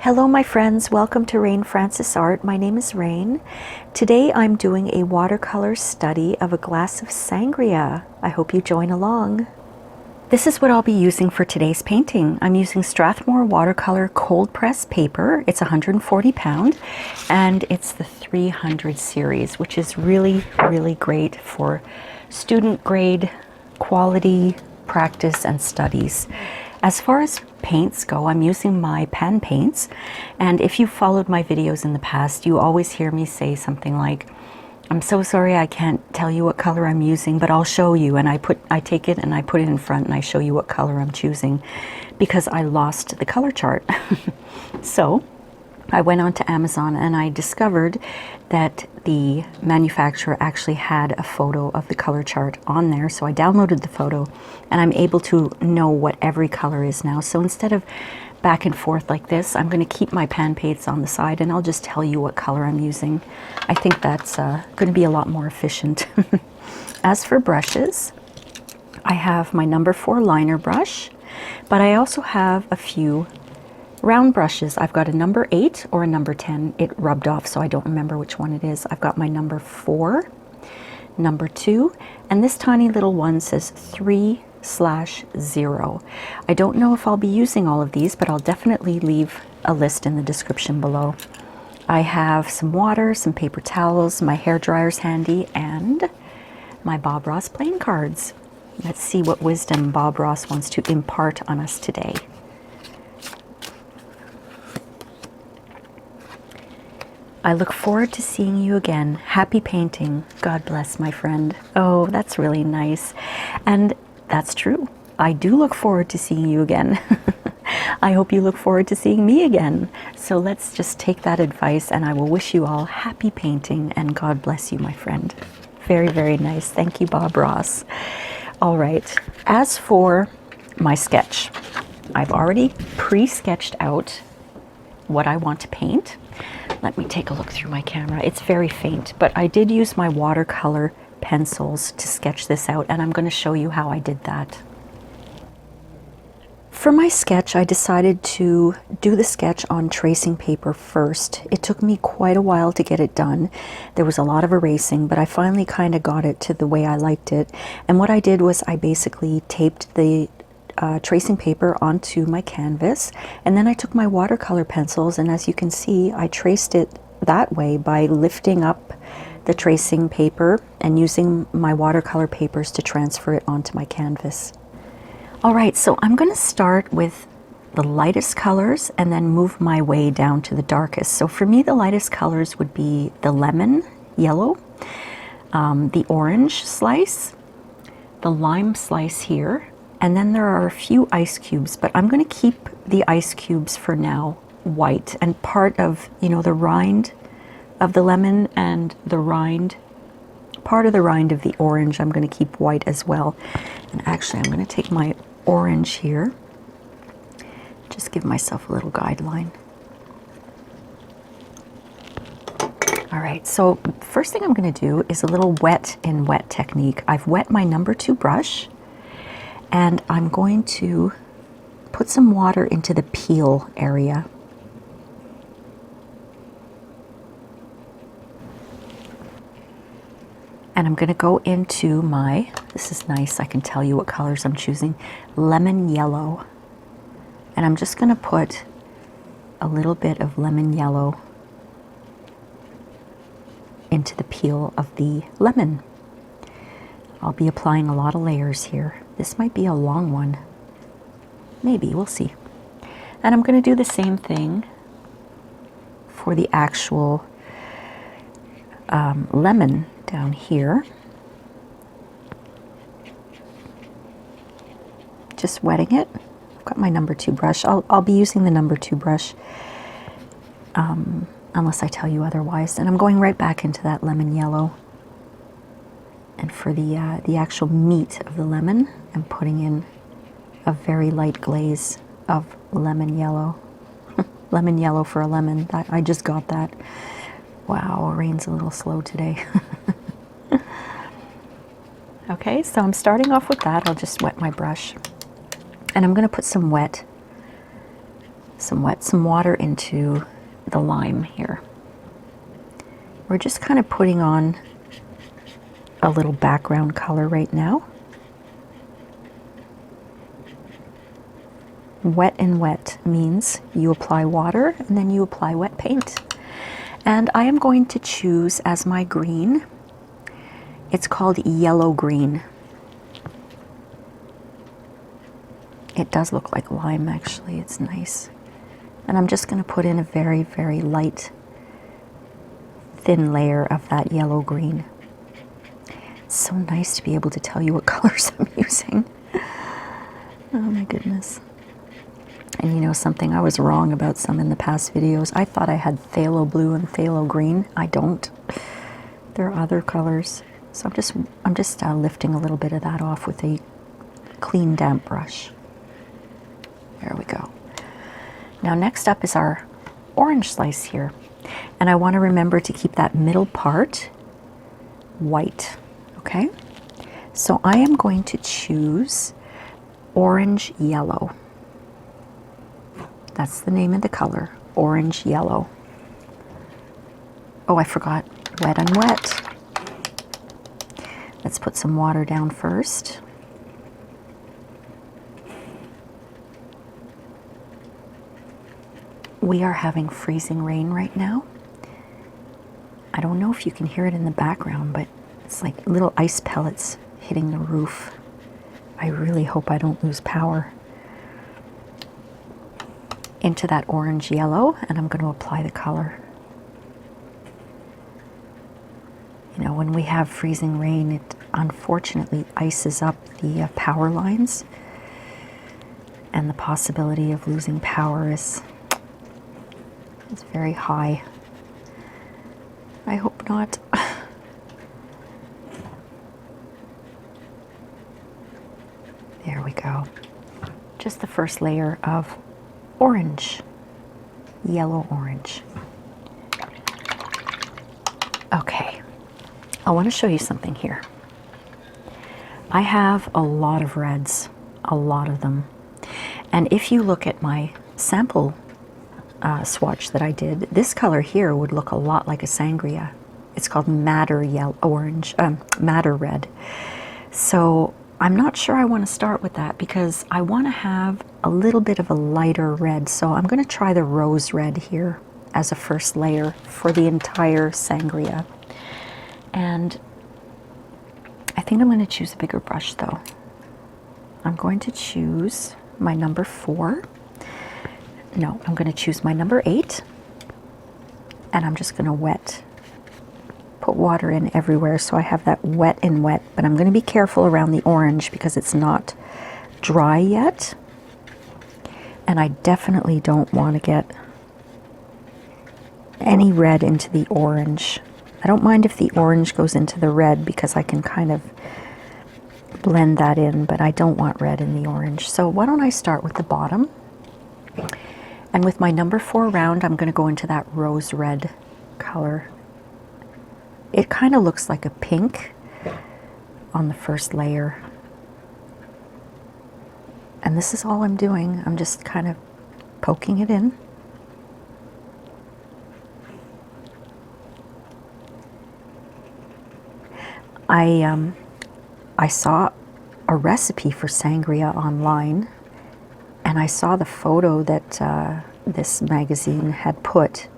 Hello my friends, welcome to Rain Francis Art. My name is Rain. Today I'm doing a watercolor study of a glass of sangria. I hope you join along. This is what I'll be using for today's painting. I'm using Strathmore watercolor cold press paper. It's 140 pound and it's the 300 series, which is really great for student grade quality practice and studies. As far as paints go, I'm using my pan paints, and if you've followed my videos in the past, you always hear me say something like, I'm so sorry I can't tell you what color I'm using, but I'll show you. And I take it and I put it in front and I show you what color I'm choosing because I lost the color chart. So I went on to Amazon and I discovered that the manufacturer actually had a photo of the color chart on there. So I downloaded the photo and I'm able to know what every color is now. So instead of back and forth like this, I'm going to keep my pan paints on the side and I'll just tell you what color I'm using. I think that's going to be a lot more efficient. As for brushes, I have my number 4 liner brush, but I also have a few round brushes. I've got a number 8 or a number 10. It rubbed off, so I don't remember which one it is. I've got my number 4, number 2, and this tiny little one says 3/0. I don't know if I'll be using all of these, but I'll definitely leave a list in the description below. I have some water, some paper towels, my hair dryer's handy, and my Bob Ross playing cards. Let's see what wisdom Bob Ross wants to impart on us today. I look forward to seeing you again. Happy painting. God bless, my friend. Oh, that's really nice. And that's true. I do look forward to seeing you again. I hope you look forward to seeing me again. So let's just take that advice and I will wish you all happy painting and God bless you, my friend. Very nice. Thank you, Bob Ross. All right. As for my sketch, I've already pre-sketched out what I want to paint. Let me take a look through my camera. It's very faint, but I did use my watercolor pencils to sketch this out, and I'm going to show you how I did that. For my sketch, I decided to do the sketch on tracing paper first. It took me quite a while to get it done. There was a lot of erasing, but I finally kind of got it to the way I liked it. And what I did was I basically taped the tracing paper onto my canvas, and then I took my watercolor pencils, and as you can see, I traced it that way by lifting up the tracing paper and using my watercolor papers to transfer it onto my canvas. All right, so I'm going to start with the lightest colors and then move my way down to the darkest. So for me, the lightest colors would be the lemon yellow, the orange slice, the lime slice here, and then there are a few ice cubes, but I'm going to keep the ice cubes for now white, and part of, you know, the rind of the lemon and the rind, part of the rind of the orange, I'm going to keep white as well. And actually, I'm going to take my orange here, just give myself a little guideline. All right, so first thing I'm going to do is a little wet in wet technique. I've wet my number 2 brush, and I'm going to put some water into the peel area. And I'm going to go into my, this is nice, I can tell you what colors I'm choosing, lemon yellow. And I'm just going to put a little bit of lemon yellow into the peel of the lemon. I'll be applying a lot of layers here. This might be a long one. Maybe, we'll see. And I'm going to do the same thing for the actual lemon down here. Just wetting it. I've got my number 2 brush. I'll be using the number 2 brush unless I tell you otherwise. And I'm going right back into that lemon yellow. And for the actual meat of the lemon, I'm putting in a very light glaze of lemon yellow. Lemon yellow for a lemon. I just got that. Wow, Rain's a little slow today. Okay, so I'm starting off with that. I'll just wet my brush. And I'm going to put some wet some water into the lime here. We're just kind of putting on a little background color right now. Wet and wet means you apply water and then you apply wet paint. And I am going to choose as my green, it's called yellow green. It does look like lime actually, it's nice. And I'm just going to put in a very, very light, thin layer of that yellow green. It's so nice to be able to tell you what colors I'm using. Oh my goodness. And you know something, I was wrong about some in the past videos. I thought I had phthalo blue and phthalo green. I don't. There are other colors. So I'm just lifting a little bit of that off with a clean damp brush. There we go. Now next up is our orange slice here. And I want to remember to keep that middle part white, okay? So I am going to choose orange yellow. That's the name of the color, orange yellow. Oh, I forgot, wet and wet. Let's put some water down first. We are having freezing rain right now. I don't know if you can hear it in the background, but it's like little ice pellets hitting the roof. I really hope I don't lose power. Into that orange yellow, and I'm going to apply the color. You know, when we have freezing rain, it unfortunately ices up the power lines, and the possibility of losing power is very high. I hope not. There we go. Just the first layer of orange, yellow orange. Okay, I want to show you something here. I have a lot of reds, a lot of them. And if you look at my sample swatch that I did, this color here would look a lot like a sangria. It's called madder yellow, orange, madder red. So I'm not sure I want to start with that because I want to have a little bit of a lighter red. So I'm going to try the rose red here as a first layer for the entire sangria. And I think I'm going to choose a bigger brush though. I'm going to choose my number 4. No, I'm going to choose my number 8. And I'm just going to put water in everywhere so I have that wet and wet. But I'm going to be careful around the orange because it's not dry yet. And I definitely don't want to get any red into the orange. I don't mind if the orange goes into the red because I can kind of blend that in, but I don't want red in the orange. So why don't I start with the bottom? And with my number 4 round, I'm going to go into that rose red color. It kind of looks like a pink on the first layer. And this is all I'm doing. I'm just kind of poking it in. I saw a recipe for sangria online, and I saw the photo that this magazine had put,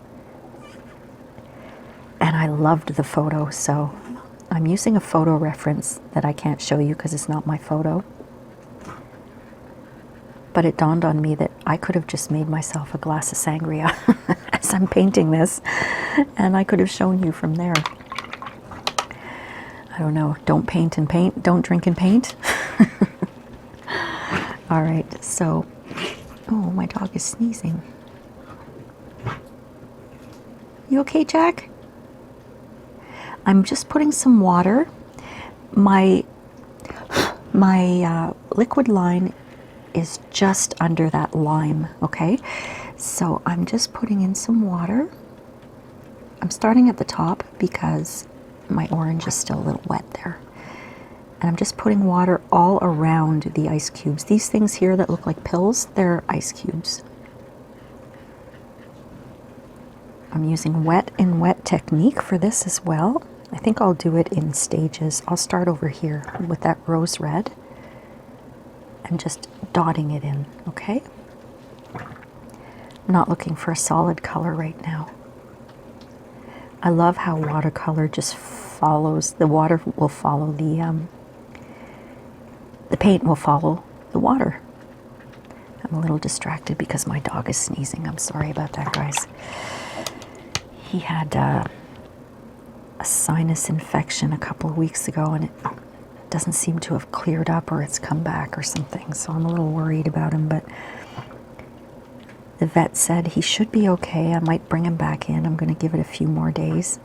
and I loved the photo, so I'm using a photo reference that I can't show you because it's not my photo. But it dawned on me that I could have just made myself a glass of sangria as I'm painting this, and I could have shown you from there. I don't know, don't paint and paint, don't drink and paint. All right, so, oh, my dog is sneezing. You okay, Jack? I'm just putting some water. My liquid line is just under that lime, okay? So I'm just putting in some water. I'm starting at the top because my orange is still a little wet there. And I'm just putting water all around the ice cubes. These things here that look like pills, they're ice cubes. I'm using wet in wet technique for this as well. I think I'll do it in stages. I'll start over here with that rose red and just dotting it in, okay? I'm not looking for a solid color right now. I love how watercolor just follows, the water will follow the paint will follow the water. I'm a little distracted because my dog is sneezing. I'm sorry about that, guys. He had a sinus infection a couple of weeks ago, and it doesn't seem to have cleared up, or it's come back or something, so I'm a little worried about him, but the vet said he should be okay. I might bring him back in. I'm going to give it a few more days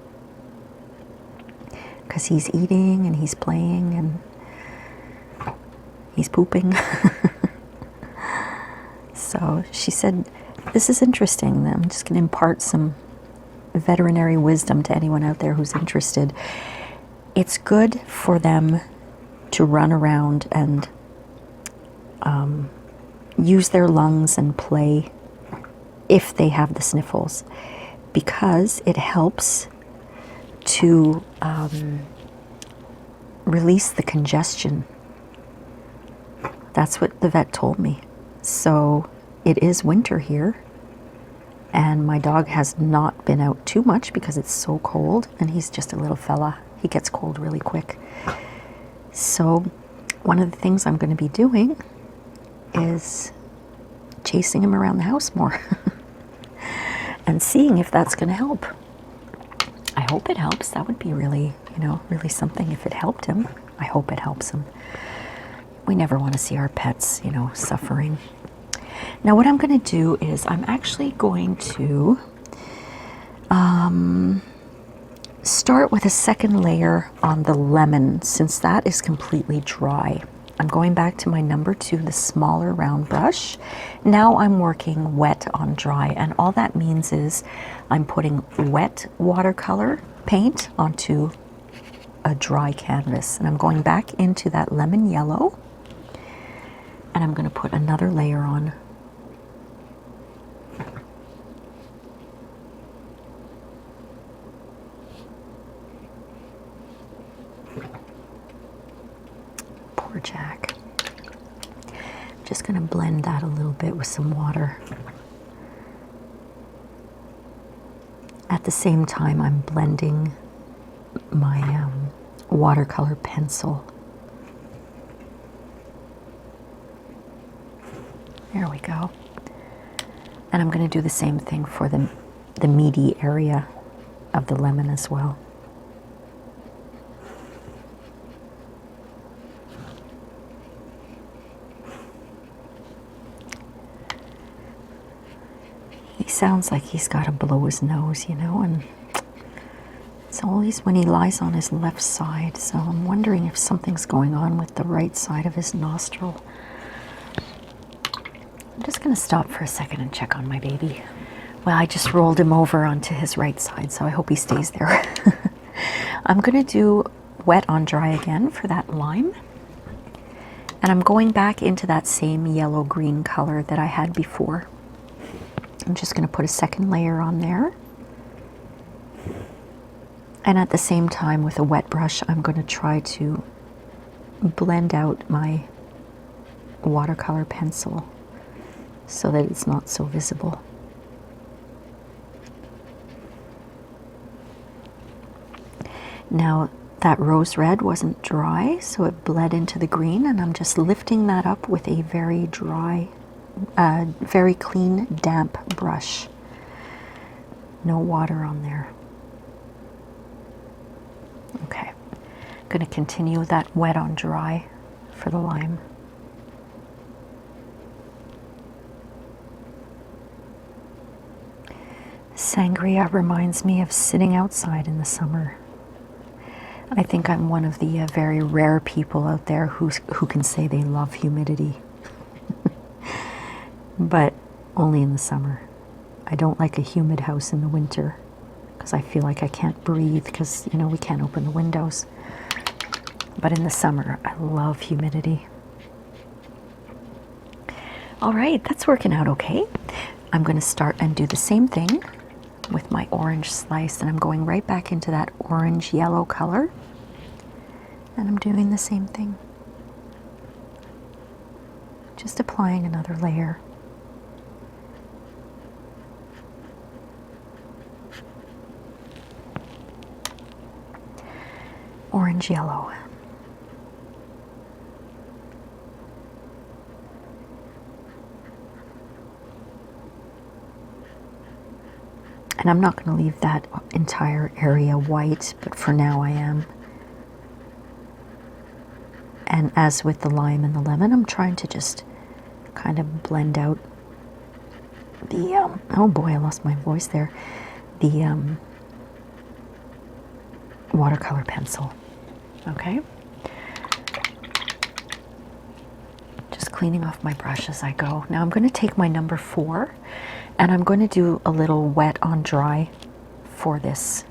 because he's eating and he's playing and he's pooping. So she said, this is interesting. I'm just going to impart some veterinary wisdom to anyone out there who's interested. It's good for them to run around and use their lungs and play if they have the sniffles, because it helps to release the congestion. That's what the vet told me. So it is winter here, and my dog has not been out too much because it's so cold, and he's just a little fella. He gets cold really quick. So one of the things I'm going to be doing is chasing him around the house more and seeing if that's going to help. I hope it helps. That would be really, really something if it helped him. I hope it helps him. We never want to see our pets, suffering. Now what I'm going to do is I'm actually going to start with a second layer on the lemon, since that is completely dry. I'm going back to my number 2, the smaller round brush. Now I'm working wet on dry, and all that means is I'm putting wet watercolor paint onto a dry canvas, and I'm going back into that lemon yellow, and I'm going to put another layer on. Poor Jack. I'm just going to blend that a little bit with some water. At the same time, I'm blending my watercolor pencil. There we go. And I'm going to do the same thing for the meaty area of the lemon as well. He sounds like he's got to blow his nose, and it's always when he lies on his left side, so I'm wondering if something's going on with the right side of his nostril. I'm just going to stop for a second and check on my baby. Well, I just rolled him over onto his right side, so I hope he stays there. I'm going to do wet on dry again for that lime. And I'm going back into that same yellow-green color that I had before. I'm just going to put a second layer on there. And at the same time, with a wet brush, I'm going to try to blend out my watercolor pencil so that it's not so visible. Now, that rose red wasn't dry, so it bled into the green, and I'm just lifting that up with a very dry, very clean, damp brush. No water on there. Okay, I'm going to continue that wet on dry for the lime. Sangria reminds me of sitting outside in the summer. I think I'm one of the very rare people out there who can say they love humidity. But only in the summer. I don't like a humid house in the winter because I feel like I can't breathe because, we can't open the windows. But in the summer, I love humidity. All right, that's working out okay. I'm going to start and do the same thing with my orange slice, and I'm going right back into that orange yellow color, and I'm doing the same thing. Just applying another layer. Orange yellow. And I'm not going to leave that entire area white, but for now I am. And as with the lime and the lemon, I'm trying to just kind of blend out the, oh boy, I lost my voice there, the watercolor pencil. Okay? Just cleaning off my brush as I go. Now I'm going to take my number 4, and I'm going to do a little wet on dry for this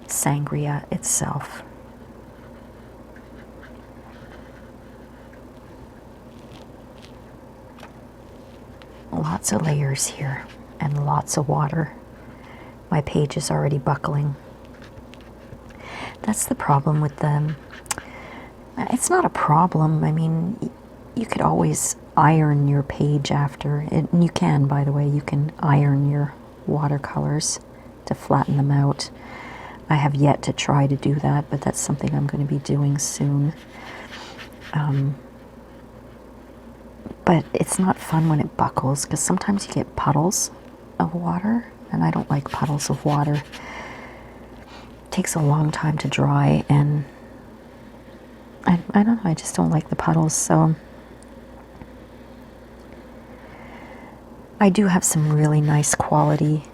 sangria itself. Lots of layers here and lots of water. My page is already buckling. That's the problem with them. It's not a problem. I mean, you could always iron your page after. And you can, by the way, you can iron your watercolors to flatten them out. I have yet to try to do that, but that's something I'm going to be doing soon. But it's not fun when it buckles, because sometimes you get puddles of water, and I don't like puddles of water. It takes a long time to dry, and I don't know, I just don't like the puddles. So I do have some really nice quality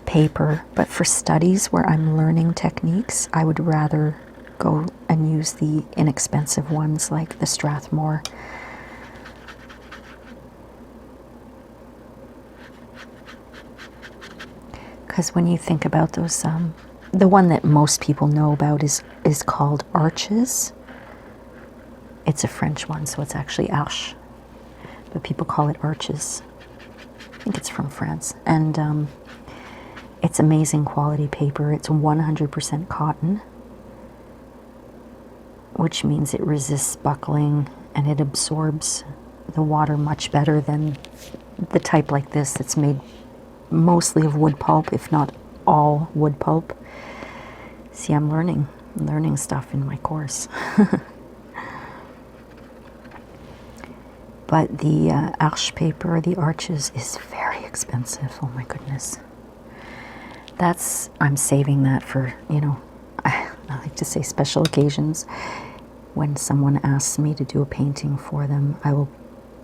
paper, but for studies where I'm learning techniques, I would rather go and use the inexpensive ones like the Strathmore. Because when you think about those, the one that most people know about is called Arches. It's a French one, so it's actually Arche, but people call it Arches. I think it's from France, and it's amazing quality paper. It's 100% cotton, which means it resists buckling and it absorbs the water much better than the type like this that's made mostly of wood pulp, if not all wood pulp. See, I'm learning stuff in my course. But the Arche paper, the Arches, is very expensive. Oh my goodness. I'm saving that for, you know, I like to say special occasions. When someone asks me to do a painting for them, I will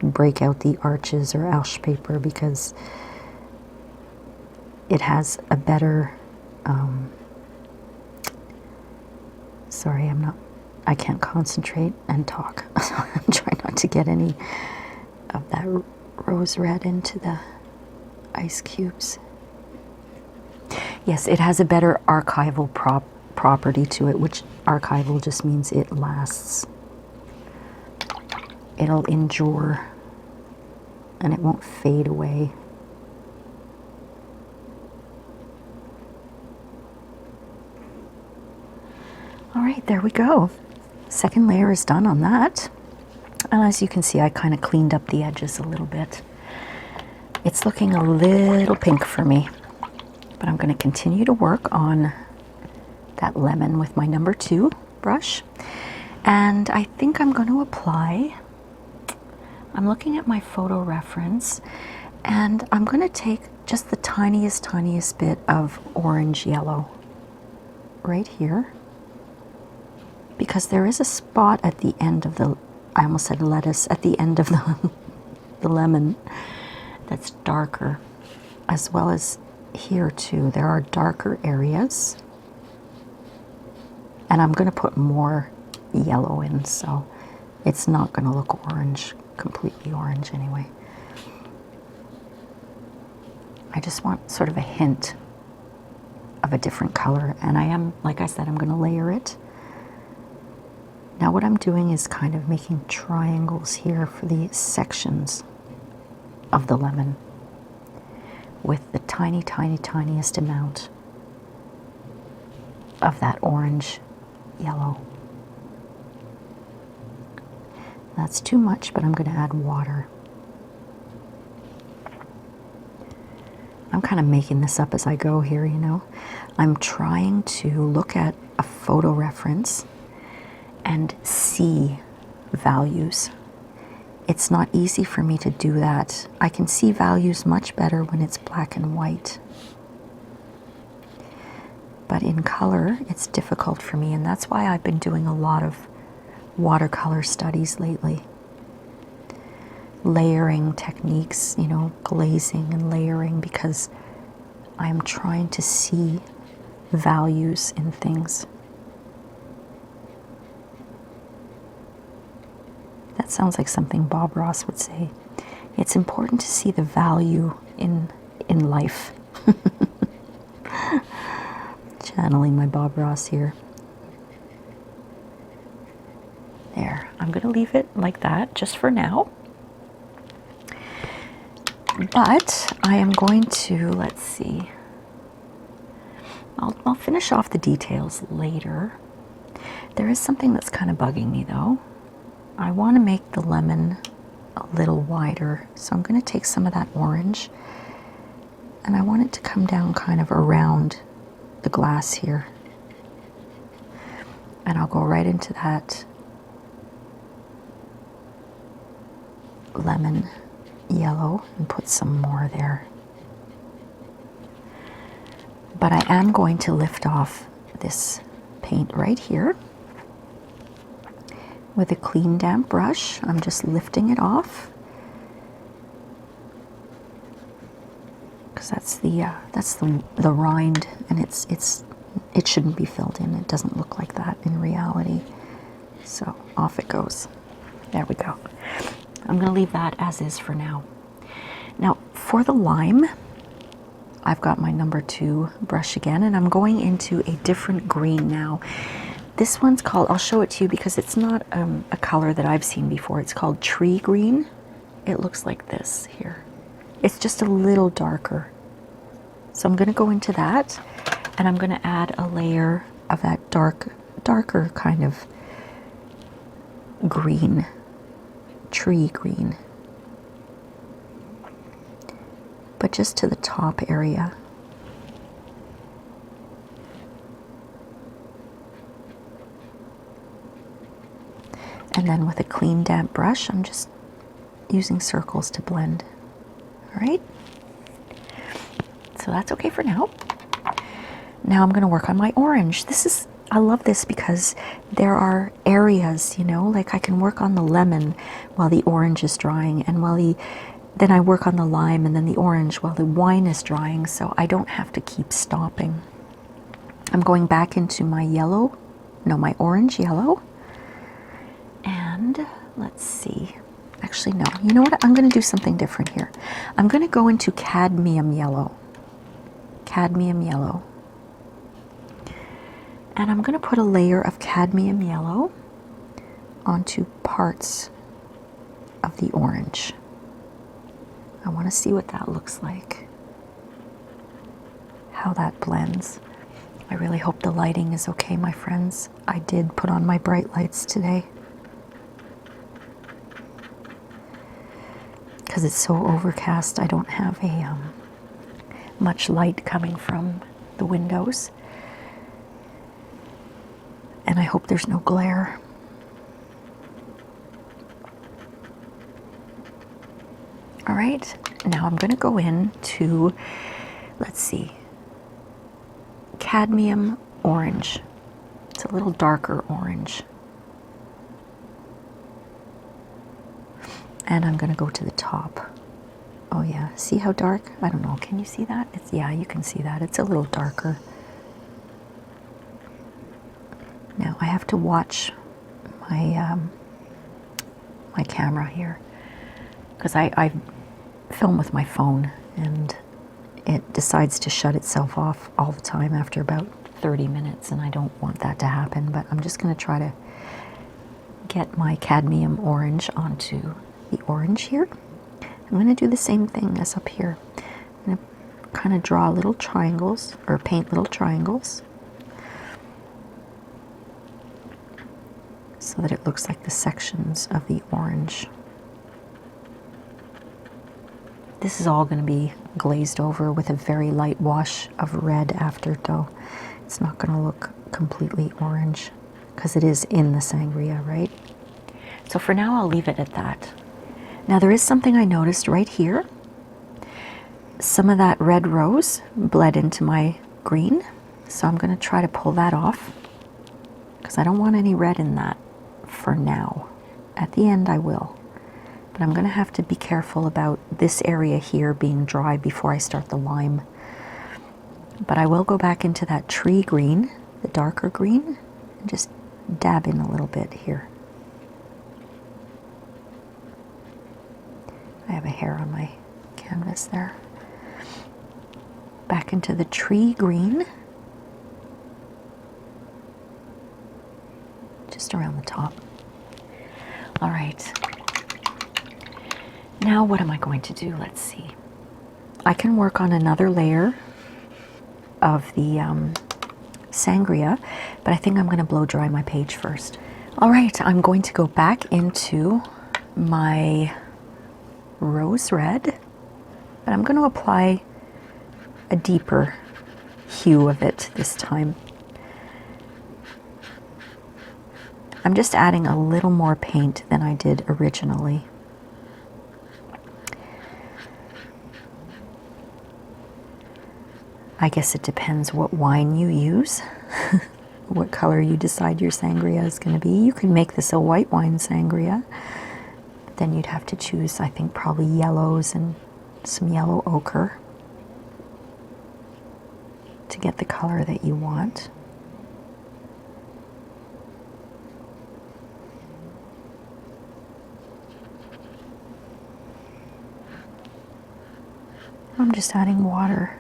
break out the Arches or Arche paper, because it has a better, sorry, I can't concentrate and talk. So I'm trying not to get any of that rose red into the ice cubes. Yes, it has a better archival property to it, which archival just means it lasts. It'll endure and it won't fade away. All right, there we go. Second layer is done on that. And as you can see, I kind of cleaned up the edges a little bit. It's looking a little pink for me, but I'm going to continue to work on that lemon with my number 2 brush. And I think I'm going to apply, I'm looking at my photo reference, and I'm going to take just the tiniest bit of orange yellow right here, because there is a spot at the end of the, I almost said lettuce, at the end of the lemon that's darker, as well as here too. There are darker areas, and I'm going to put more yellow in, so it's not going to look orange, completely orange anyway. I just want sort of a hint of a different color, and I am, like I said, I'm going to layer it. Now what I'm doing is kind of making triangles here for the sections of the lemon with the tiny, tiny, tiniest amount of that orange yellow. That's too much, but I'm going to add water. I'm kind of making this up as I go here, you know. I'm trying to look at a photo reference and see values. It's not easy for me to do that. I can see values much better when it's black and white. But in color, it's difficult for me, and that's why I've been doing a lot of watercolor studies lately. Layering techniques, you know, glazing and layering, because I'm trying to see values in things. That sounds like something Bob Ross would say. It's important to see the value in life. Channeling my Bob Ross here. There, I'm going to leave it like that just for now. But I am going to, let's see, I'll finish off the details later. There is something that's kind of bugging me though. I want to make the lemon a little wider, so I'm going to take some of that orange and I want it to come down kind of around the glass here. And I'll go right into that lemon yellow and put some more there. But I am going to lift off this paint right here with a clean damp brush. I'm just lifting it off because that's the rind, and it shouldn't be filled in. It doesn't look like that in reality. So off it goes. There we go. I'm going to leave that as is for now. Now for the lime, I've got my number 2 brush again, and I'm going into a different green now. This one's called, I'll show it to you because it's not a color that I've seen before. It's called tree green. It looks like this here. It's just a little darker. So I'm going to go into that, and I'm going to add a layer of that darker kind of green, tree green, but just to the top area. And then with a clean damp brush, I'm just using circles to blend. All right, so that's okay for now. Now I'm going to work on my orange. I love this because there are areas, you know, like I can work on the lemon while the orange is drying, and then I work on the lime and then the orange while the wine is drying, so I don't have to keep stopping. I'm going back into my my orange yellow, and let's see. Actually, no, you know what? I'm going to do something different here. I'm going to go into cadmium yellow. Cadmium yellow. And I'm going to put a layer of cadmium yellow onto parts of the orange. I want to see what that looks like, how that blends. I really hope the lighting is okay, my friends. I did put on my bright lights today because it's so overcast. I don't have much light coming from the windows. And I hope there's no glare. All right, now I'm going to go into, let's see, cadmium orange. It's a little darker orange. And I'm going to go to the top. Oh yeah, see how dark? I don't know, can you see that? Yeah, you can see that. It's a little darker. Now I have to watch my my camera here because I film with my phone and it decides to shut itself off all the time after about 30 minutes, and I don't want that to happen. But I'm just going to try to get my cadmium orange onto the orange here. I'm going to do the same thing as up here. I'm going to kind of draw little triangles, or paint little triangles, so that it looks like the sections of the orange. This is all going to be glazed over with a very light wash of red after, though. It's not going to look completely orange because it is in the sangria, right? So for now, I'll leave it at that. Now there is something I noticed right here. Some of that red rose bled into my green, so I'm going to try to pull that off because I don't want any red in that for now. At the end I will, but I'm going to have to be careful about this area here being dry before I start the lime. But I will go back into that tree green, the darker green, and just dab in a little bit here. I have a hair on my canvas there. Back into the tree green, just around the top. All right, now what am I going to do? Let's see. I can work on another layer of the sangria, but I think I'm going to blow dry my page first. All right, I'm going to go back into my rose red, but I'm going to apply a deeper hue of it this time. I'm just adding a little more paint than I did originally. I guess it depends what wine you use, what color you decide your sangria is going to be. You can make this a white wine sangria, but then you'd have to choose, I think, probably yellows and some yellow ochre to get the color that you want. I'm just adding water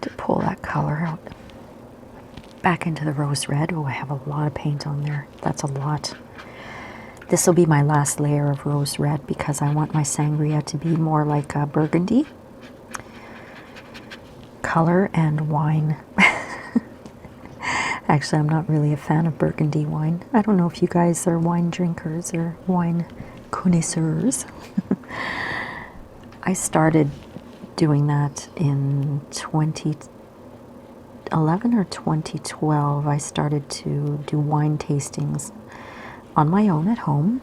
to pull that color out. Back into the rose red. Oh, I have a lot of paint on there. That's a lot. This will be my last layer of rose red because I want my sangria to be more like a burgundy color and wine. Actually, I'm not really a fan of burgundy wine. I don't know if you guys are wine drinkers or wine connoisseurs. I started doing that in 2011 or 2012. I started to do wine tastings on my own at home.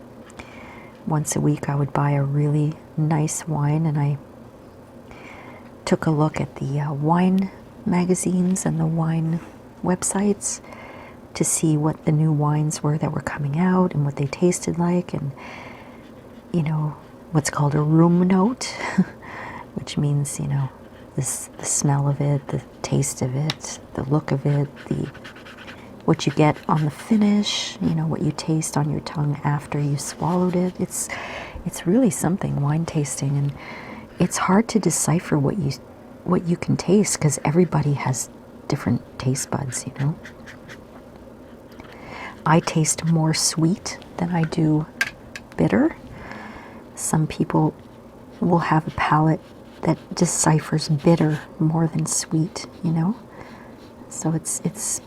Once a week I would buy a really nice wine, and I took a look at the wine magazines and the wine websites to see what the new wines were that were coming out and what they tasted like, and you know, what's called a room note, which means, you know, the smell of it, the taste of it, the look of it, what you get on the finish, you know, what you taste on your tongue after you swallowed it. It's really something, wine tasting, and it's hard to decipher what you can taste because everybody has different taste buds, you know. I taste more sweet than I do bitter. Some people will have a palate that deciphers bitter more than sweet, you know. So it's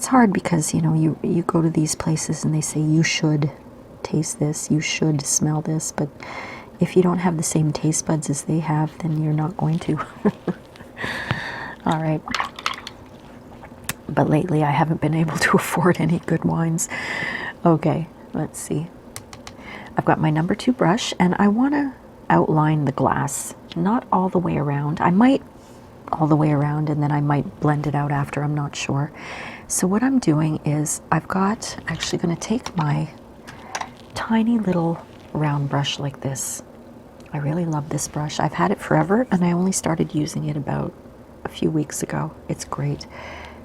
hard because, you know, you go to these places and they say you should taste this, you should smell this, but if you don't have the same taste buds as they have, then you're not going to. All right. But lately I haven't been able to afford any good wines. Okay, let's see. I've got my number 2 brush, and I want to outline the glass, not all the way around. I might all the way around, and then I might blend it out after, I'm not sure. So what I'm doing is actually going to take my tiny little round brush like this. I really love this brush. I've had it forever, and I only started using it about a few weeks ago. It's great.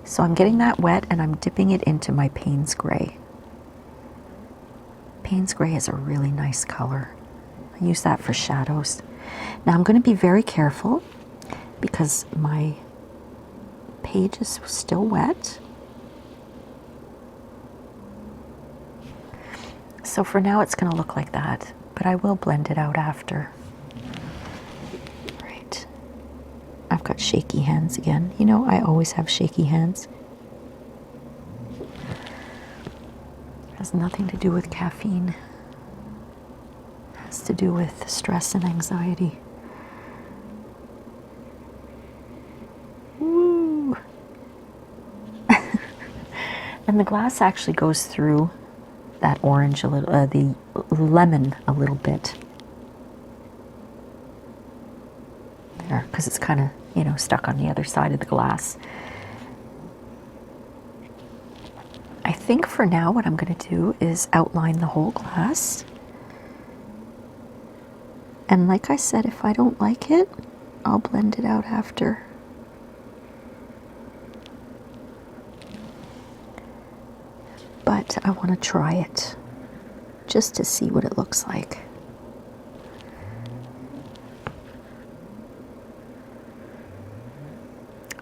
So I'm getting that wet, and I'm dipping it into my Payne's Gray. Payne's Gray is a really nice color. I use that for shadows. Now I'm going to be very careful because my page is still wet. So for now it's going to look like that, but I will blend it out after. Right. I've got shaky hands again. You know, I always have shaky hands. It has nothing to do with caffeine. It has to do with stress and anxiety. Woo! And the glass actually goes through that orange a little, the lemon a little bit. There, because it's kind of, you know, stuck on the other side of the glass. I think for now what I'm going to do is outline the whole glass. And like I said, if I don't like it, I'll blend it out after. But I want to try it just to see what it looks like.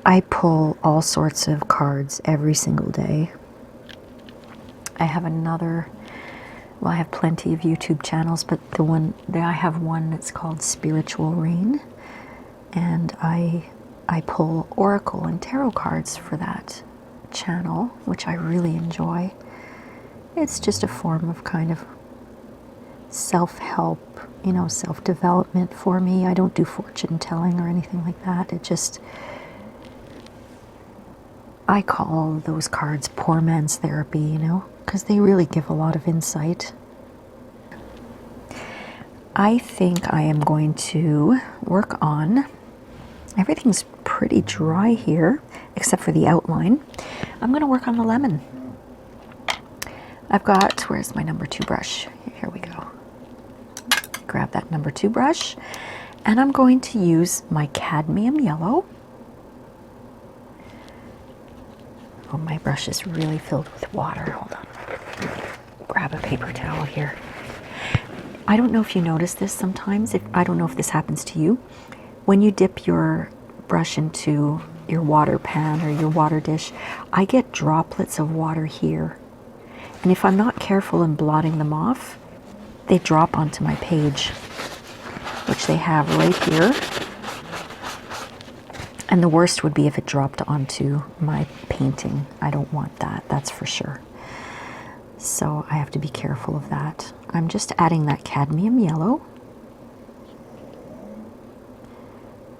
I pull all sorts of cards every single day. I have another, well, I have plenty of YouTube channels, but I have one that's called Spiritual Rain, and I pull oracle and tarot cards for that channel, which I really enjoy. It's just a form of kind of self-help, you know, self-development for me. I don't do fortune telling or anything like that. It just, I call those cards poor man's therapy, you know, because they really give a lot of insight. I think I am going to work on, everything's pretty dry here, except for the outline. I'm going to work on the lemon. I've got, where's my number 2 brush? Here we go. Grab that number 2 brush, and I'm going to use my Cadmium Yellow. Oh, my brush is really filled with water. Hold on. Grab a paper towel here. I don't know if you notice this sometimes. I don't know if this happens to you. When you dip your brush into your water pan or your water dish, I get droplets of water here. And if I'm not careful in blotting them off, they drop onto my page, which they have right here. And the worst would be if it dropped onto my painting. I don't want that, that's for sure. So I have to be careful of that. I'm just adding that cadmium yellow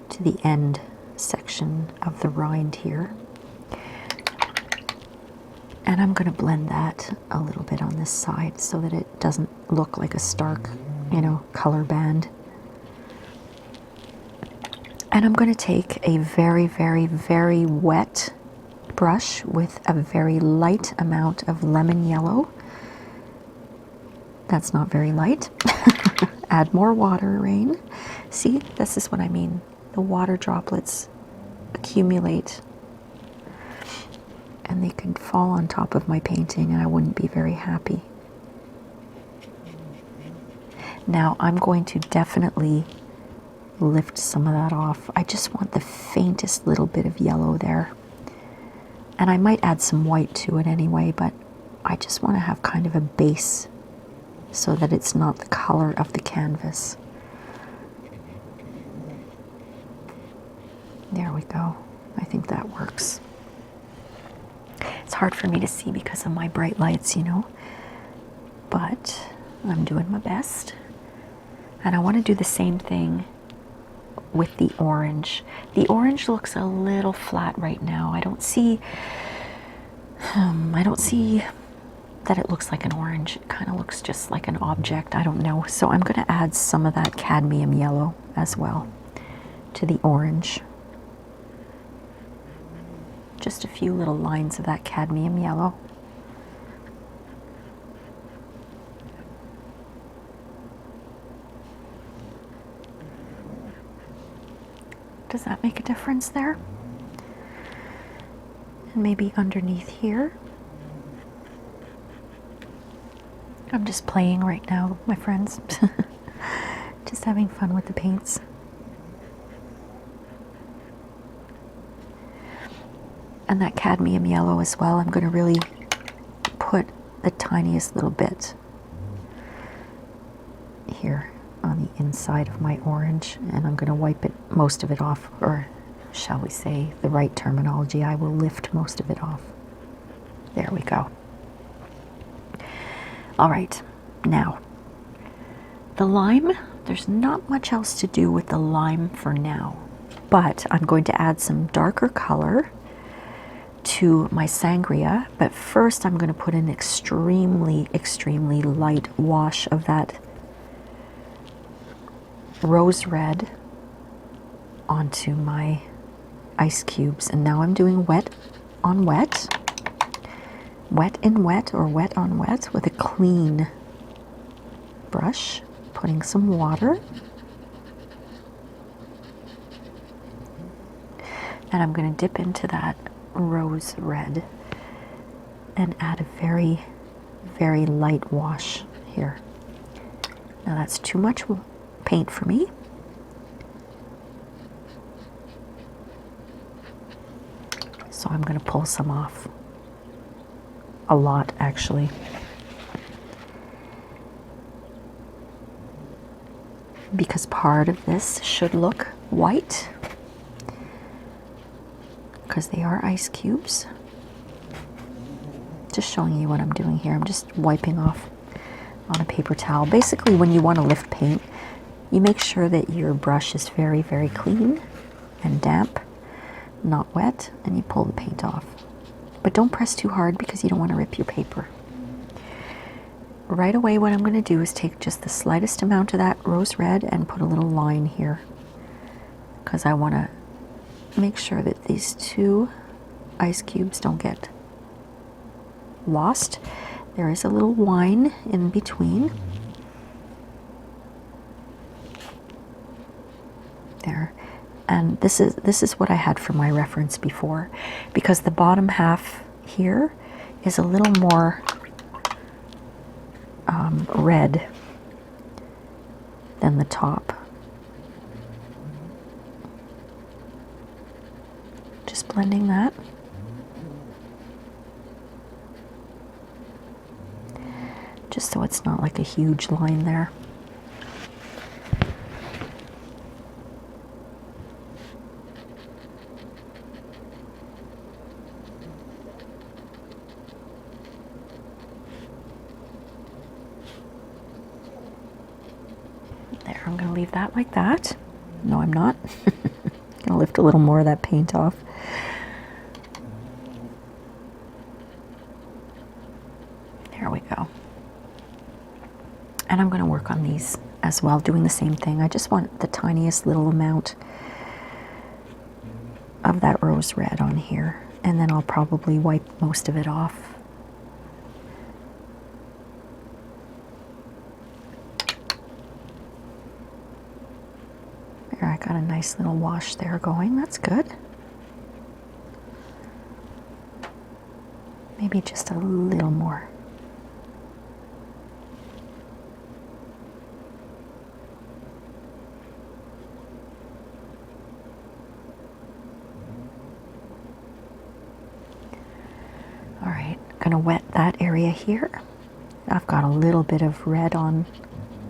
to the end section of the rind here. And I'm going to blend that a little bit on this side so that it doesn't look like a stark, you know, color band. And I'm going to take a very, very, very wet brush with a very light amount of lemon yellow. That's not very light. Add more water, Rain. See, this is what I mean. The water droplets accumulate and they can fall on top of my painting and I wouldn't be very happy. Now I'm going to definitely lift some of that off. I just want the faintest little bit of yellow there. And I might add some white to it anyway, but I just want to have kind of a base so that it's not the color of the canvas. There we go. I think that works. It's hard for me to see because of my bright lights, you know, but I'm doing my best. And I want to do the same thing with the orange. The orange looks a little flat right now. I don't see that it looks like an orange. It kind of looks just like an object. I don't know. So I'm going to add some of that cadmium yellow as well to the orange. Just a few little lines of that cadmium yellow. Does that make a difference there? And maybe underneath here. I'm just playing right now, my friends. Just having fun with the paints. And that cadmium yellow as well, I'm going to really put the tiniest little bit here on the inside of my orange, and I'm going to wipe it, most of it off, or shall we say, the right terminology, I will lift most of it off. There we go. All right, now, the lime, there's not much else to do with the lime for now, but I'm going to add some darker color to my sangria, but first I'm going to put an extremely, extremely light wash of that rose red onto my ice cubes. And now I'm doing wet on wet, wet in wet, or wet on wet with a clean brush, putting some water. And I'm going to dip into that rose red and add a very, very light wash here. Now that's too much paint for me. So I'm going to pull some off. A lot, actually. Because part of this should look white, because they are ice cubes. Just showing you what I'm doing here. I'm just wiping off on a paper towel. Basically, when you want to lift paint, you make sure that your brush is very, very clean and damp, not wet, and you pull the paint off. But don't press too hard because you don't want to rip your paper. Right away, what I'm going to do is take just the slightest amount of that rose red and put a little line here, because I want to make sure that these two ice cubes don't get lost. There is a little line in between. There. And this is what I had for my reference before, because the bottom half here is a little more red than the top. Just blending that. Just so it's not like a huge line there. There, I'm going to leave that like that. No, I'm not. Going to lift a little more of that paint off. There we go. And I'm going to work on these as well, doing the same thing. I just want the tiniest little amount of that rose red on here, and then I'll probably wipe most of it off. There, I got a nice little wash there going. That's good. Maybe just a little more. All right, gonna wet that area here. I've got a little bit of red on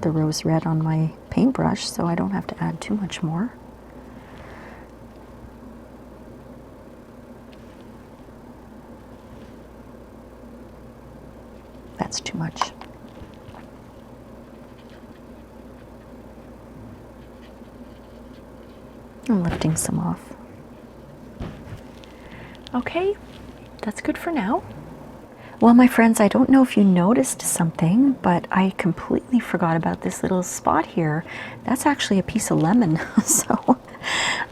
the rose red on my paintbrush, so I don't have to add too much more. That's too much. I'm lifting some off. Okay, that's good for now. Well, my friends, I don't know if you noticed something, but I completely forgot about this little spot here. That's actually a piece of lemon. So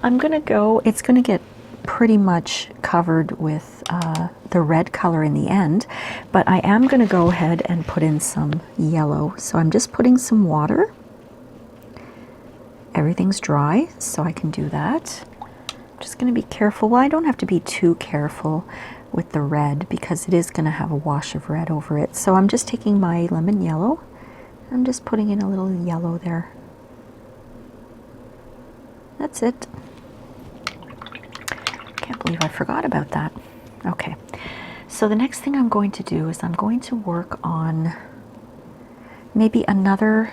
I'm gonna go, it's gonna get pretty much covered with the red color in the end, but I am gonna go ahead and put in some yellow. So I'm just putting some water. Everything's dry, so I can do that. I'm just gonna be careful. Well, I don't have to be too careful with the red because it is going to have a wash of red over it. So I'm just taking my lemon yellow. I'm just putting in a little yellow there. That's it. Can't believe I forgot about that. Okay, so the next thing I'm going to do is I'm going to work on maybe another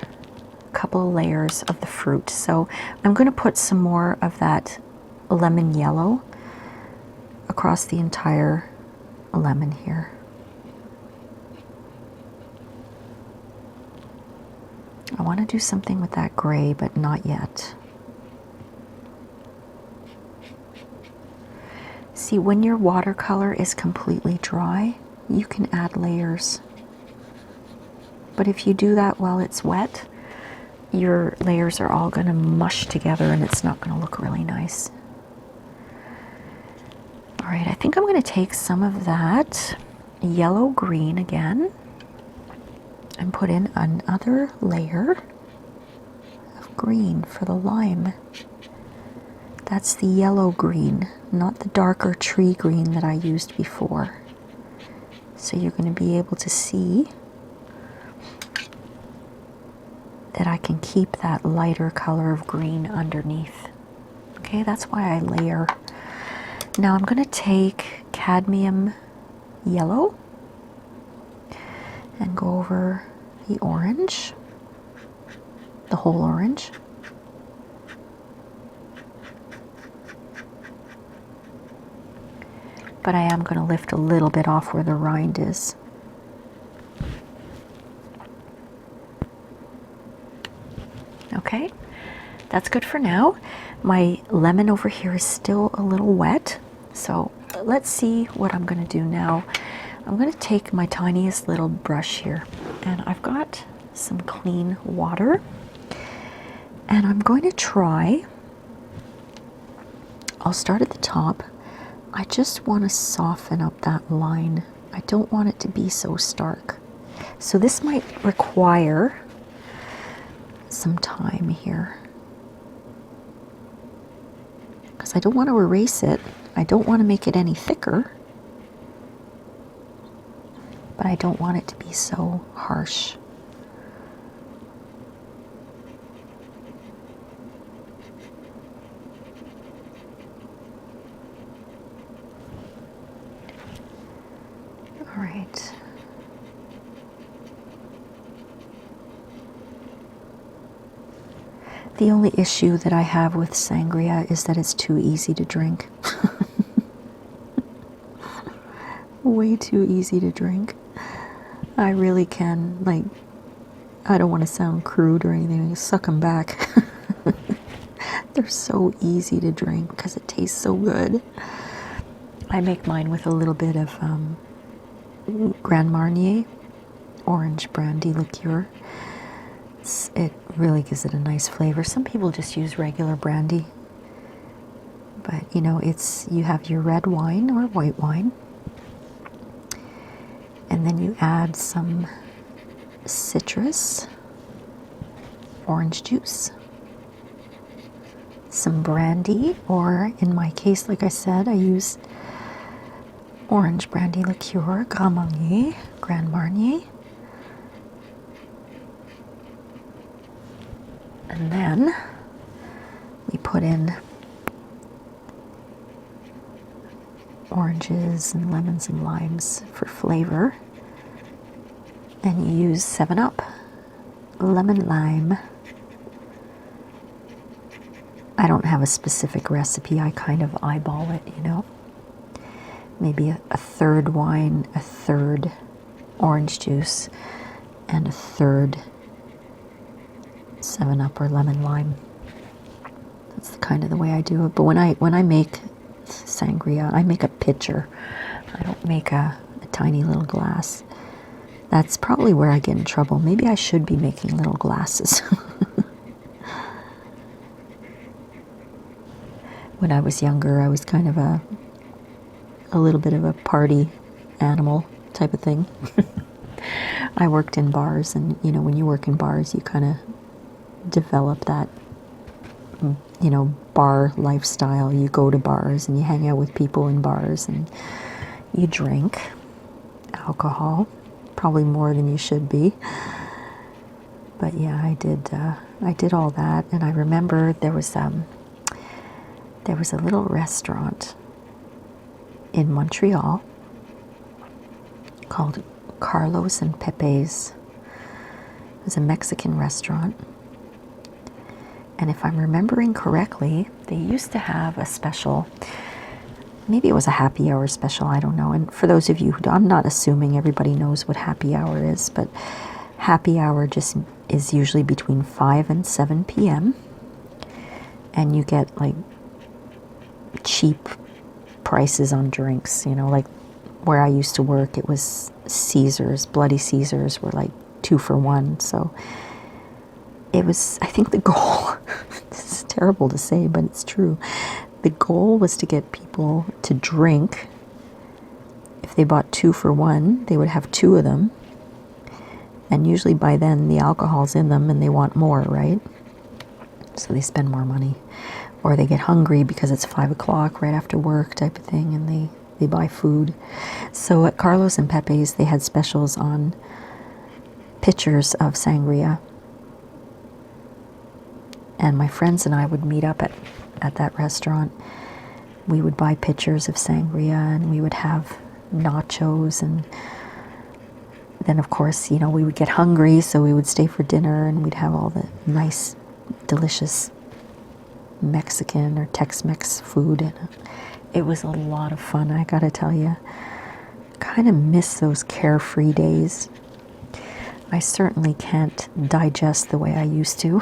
couple layers of the fruit. So I'm going to put some more of that lemon yellow across the entire lemon here. I want to do something with that gray, but not yet. See, when your watercolor is completely dry, you can add layers. But if you do that while it's wet, your layers are all going to mush together and it's not going to look really nice. All right, I think I'm going to take some of that yellow green again and put in another layer of green for the lime. That's the yellow green, not the darker tree green that I used before. So you're going to be able to see that I can keep that lighter color of green underneath. Okay, that's why I layer. Now I'm going to take Cadmium Yellow and go over the orange, the whole orange. But I am going to lift a little bit off where the rind is. Okay, that's good for now. My lemon over here is still a little wet, so let's see what I'm going to do now. I'm going to take my tiniest little brush here, and I've got some clean water, and I'm going to try, I'll start at the top. I just want to soften up that line. I don't want it to be so stark. So this might require some time here, because I don't want to erase it. I don't want to make it any thicker, but I don't want it to be so harsh. All right. The only issue that I have with sangria is that it's too easy to drink. Way too easy to drink. I really can, like, I don't want to sound crude or anything, suck them back. They're so easy to drink because it tastes so good. I make mine with a little bit of Grand Marnier orange brandy liqueur. It really gives it a nice flavor. Some people just use regular brandy, but you know, it's, you have your red wine or white wine, and then you add some citrus, orange juice, some brandy, or in my case, like I said, I use orange brandy liqueur, Grand Marnier. And then we put in oranges and lemons and limes for flavor. And you use 7-Up, lemon lime. I don't have a specific recipe. I kind of eyeball it, you know. Maybe a third wine, a third orange juice, and a third 7-Up or lemon lime. That's kind of the way I do it. But when I make sangria, I make a pitcher. I don't make a tiny little glass. That's probably where I get in trouble. Maybe I should be making little glasses. When I was younger, I was kind of a little bit of a party animal type of thing. I worked in bars, and you know, when you work in bars, you kind of develop that, you know, bar lifestyle. You go to bars and you hang out with people in bars and you drink alcohol, probably more than you should be. But yeah, I did all that. And I remember there was a little restaurant in Montreal called Carlos and Pepe's. It was a Mexican restaurant. And if I'm remembering correctly, they used to have a special, maybe it was a happy hour special, I don't know. And for those of you who don't, I'm not assuming everybody knows what happy hour is, but happy hour just is usually between 5 and 7 p.m. And you get like cheap prices on drinks, you know, like where I used to work, it was Caesars, Bloody Caesars were like 2 for 1. So it was, I think the goal, this is terrible to say, but it's true. The goal was to get people to drink. If they bought 2 for 1, they would have 2 of them. And usually by then the alcohol's in them and they want more, right? So they spend more money. Or they get hungry because it's 5 o'clock right after work type of thing, and they buy food. So at Carlos and Pepe's, they had specials on pitchers of sangria. And my friends and I would meet up at that restaurant. We would buy pitchers of sangria, and we would have nachos. And then, of course, you know, we would get hungry, so we would stay for dinner, and we'd have all the nice, delicious Mexican or Tex-Mex food. And it was a lot of fun, I gotta tell you. Kind of miss those carefree days. I certainly can't digest the way I used to.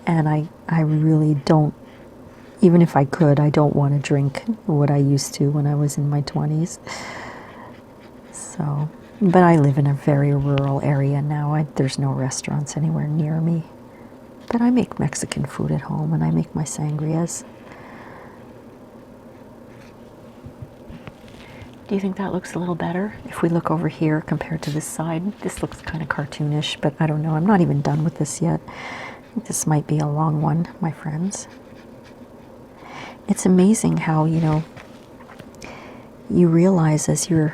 And I really don't, even if I could, I don't want to drink what I used to when I was in my 20s. So, but I live in a very rural area now. There's no restaurants anywhere near me. But I make Mexican food at home, and I make my sangrias. Do you think that looks a little better? If we look over here compared to this side, this looks kind of cartoonish, but I don't know. I'm not even done with this yet. This might be a long one, my friends. It's amazing how, you know, you realize as you're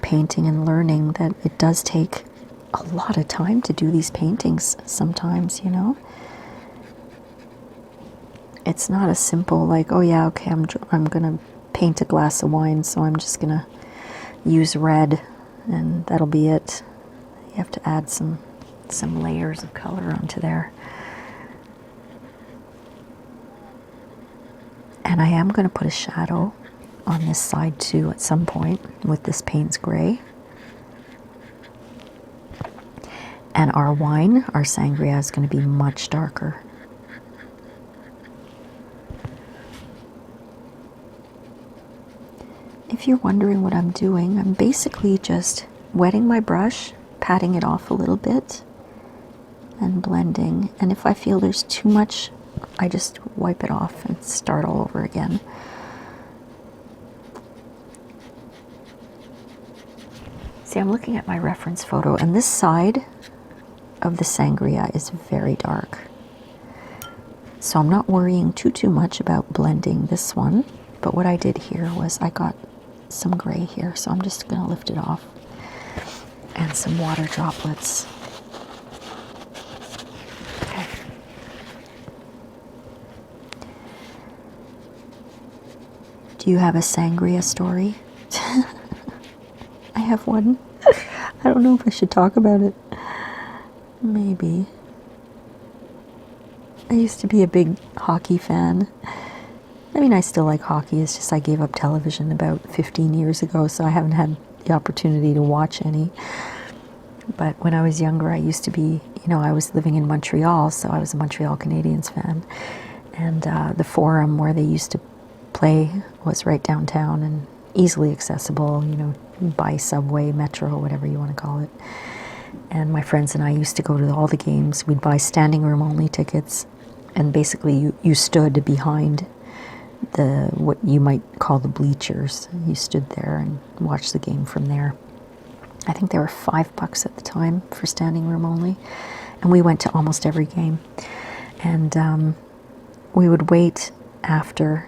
painting and learning that it does take a lot of time to do these paintings sometimes, you know. It's not a simple like, oh yeah, okay, I'm gonna paint a glass of wine, so I'm just gonna use red and that'll be it. You have to add some layers of color onto there. And I am going to put a shadow on this side too at some point with this Payne's gray. And our wine, our sangria, is going to be much darker. If you're wondering what I'm doing, I'm basically just wetting my brush, patting it off a little bit, and blending. And if I feel there's too much, I just wipe it off and start all over again. See, I'm looking at my reference photo, and this side of the sangria is very dark. So I'm not worrying too much about blending this one. But what I did here was I got some gray here, so I'm just going to lift it off. And some water droplets. Okay. Do you have a sangria story? I have one. I don't know if I should talk about it. Maybe. I used to be a big hockey fan. I mean, I still like hockey. It's just I gave up television about 15 years ago, so I haven't had the opportunity to watch any. But when I was younger, I used to be, you know, I was living in Montreal, so I was a Montreal Canadiens fan. And the Forum where they used to play was right downtown and easily accessible, you know, by subway, metro, whatever you want to call it. And my friends and I used to go to all the games. We'd buy standing room only tickets, and basically you stood behind what you might call the bleachers. You stood there and watched the game from there. I think they were $5 at the time for standing room only, and we went to almost every game. And we would wait after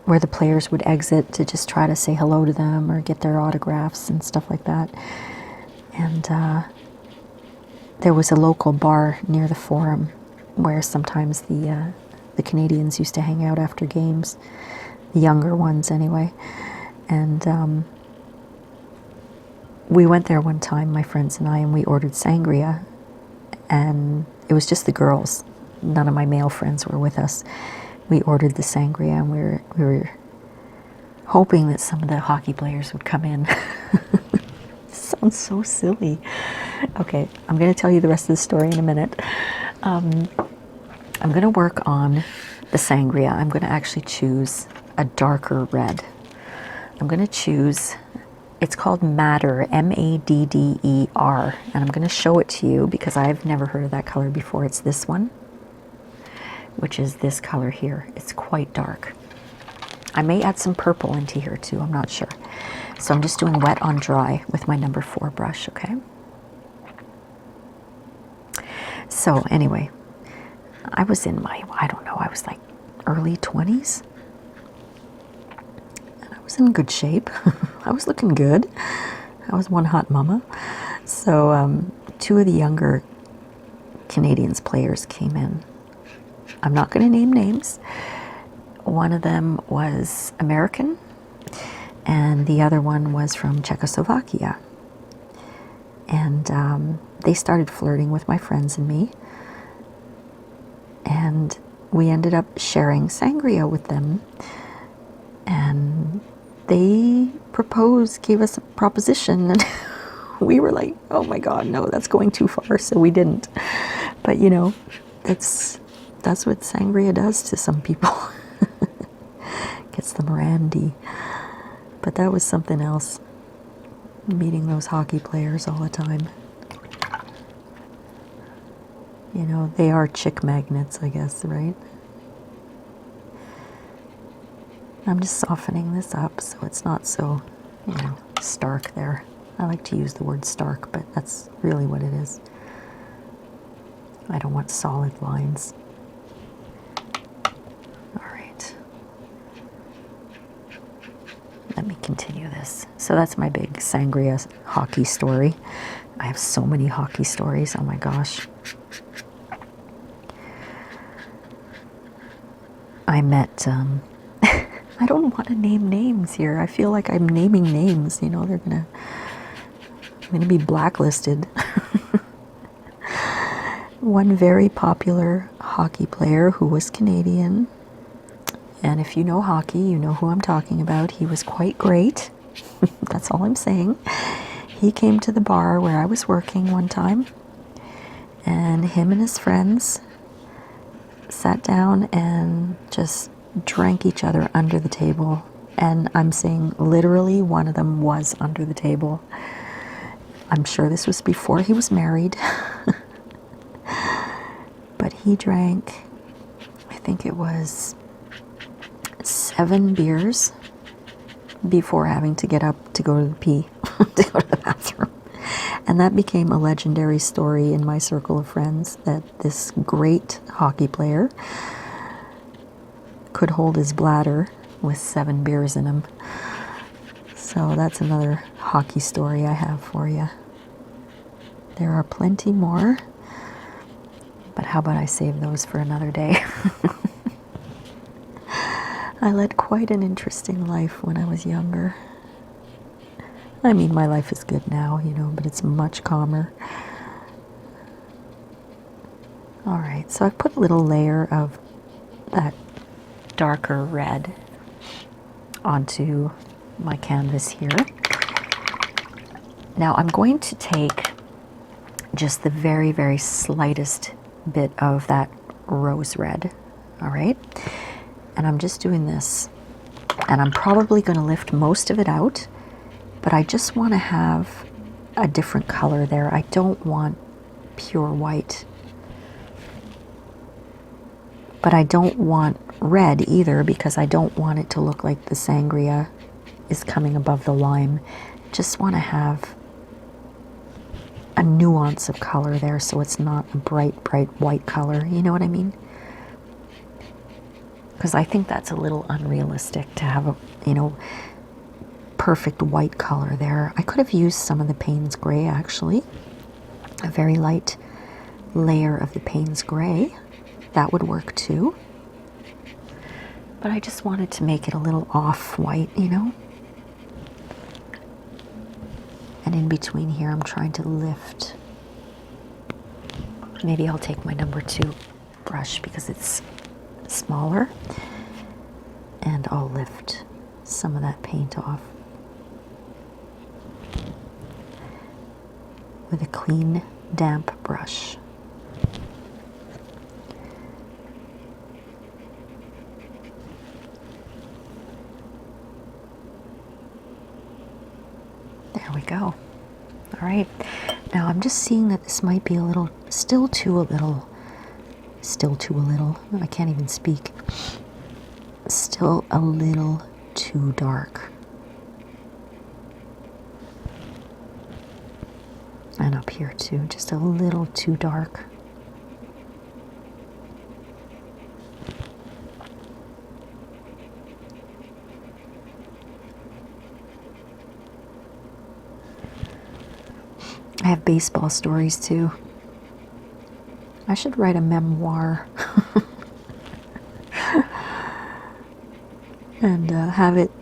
where the players would exit to just try to say hello to them or get their autographs and stuff like that. And there was a local bar near the Forum where sometimes the Canadians used to hang out after games, the younger ones anyway. And we went there one time, my friends and I, and we ordered sangria. And it was just the girls. None of my male friends were with us. We ordered the sangria, and we were hoping that some of the hockey players would come in. Sounds so silly. Okay, I'm going to tell you the rest of the story in a minute. I'm going to work on the sangria. I'm going to actually choose a darker red. I'm going to choose, it's called Madder, M-A-D-D-E-R, and I'm going to show it to you because I've never heard of that color before. It's this one, which is this color here. It's quite dark. I may add some purple into here too, I'm not sure. So I'm just doing wet on dry with my number 4 brush, okay? So anyway, I was in my, I don't know, I was like early 20s. And I was in good shape. I was looking good. I was one hot mama. So 2 of the younger Canadians players came in. I'm not going to name names. One of them was American, and the other one was from Czechoslovakia. And they started flirting with my friends and me. And we ended up sharing sangria with them. And they proposed, gave us a proposition, and we were like, oh my God, no, that's going too far, so we didn't. But you know, that's what sangria does to some people. Gets them randy. But that was something else, meeting those hockey players all the time. You know, they are chick magnets, I guess, right? I'm just softening this up so it's not so, you know, stark there. I like to use the word stark, but that's really what it is. I don't want solid lines. All right. Let me continue this. So that's my big sangria hockey story. I have so many hockey stories, oh my gosh. I met, I don't want to name names here. I feel like I'm naming names, you know, I'm gonna be blacklisted. One very popular hockey player who was Canadian, and if you know hockey, you know who I'm talking about. He was quite great. That's all I'm saying. He came to the bar where I was working one time, and him and his friends sat down and just drank each other under the table. And I'm saying literally one of them was under the table. I'm sure this was before he was married. But he drank, I think it was 7 beers before having to get up to go to the pee, to go to the bathroom. And that became a legendary story in my circle of friends, that this great hockey player could hold his bladder with 7 beers in him. So that's another hockey story I have for you. There are plenty more, but how about I save those for another day? I led quite an interesting life when I was younger. I mean, my life is good now, you know, but it's much calmer. All right, so I've put a little layer of that darker red onto my canvas here. Now I'm going to take just the very, very slightest bit of that rose red, all right? And I'm just doing this, and I'm probably going to lift most of it out, but I just want to have a different color there. I don't want pure white, but I don't want red either, because I don't want it to look like the sangria is coming above the lime. Just want to have a nuance of color there, so it's not a bright, bright white color. You know what I mean? Because I think that's a little unrealistic to have a, you know, perfect white color there. I could have used some of the Payne's gray, actually. A very light layer of the Payne's gray. That would work too. But I just wanted to make it a little off-white, you know? And in between here, I'm trying to lift Maybe I'll take my number 2 brush because it's smaller, and I'll lift some of that paint off with a clean, damp brush. There we go. All right, now I'm just seeing that this might be a little, still too a little, I can't even speak, still a little too dark. And up here too, just a little too dark. I have baseball stories too. I should write a memoir and have it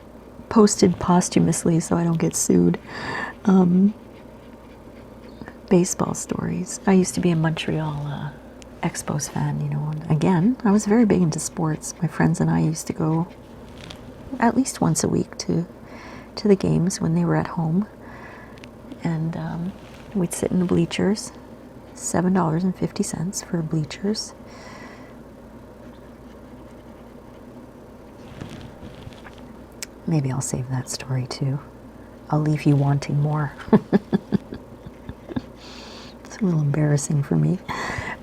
posted posthumously so I don't get sued. Baseball stories. I used to be a Montreal Expos fan, you know, and again, I was very big into sports. My friends and I used to go at least once a week to the games when they were at home, and we'd sit in the bleachers, $7.50 for bleachers. Maybe I'll save that story too. I'll leave you wanting more. It's a little embarrassing for me.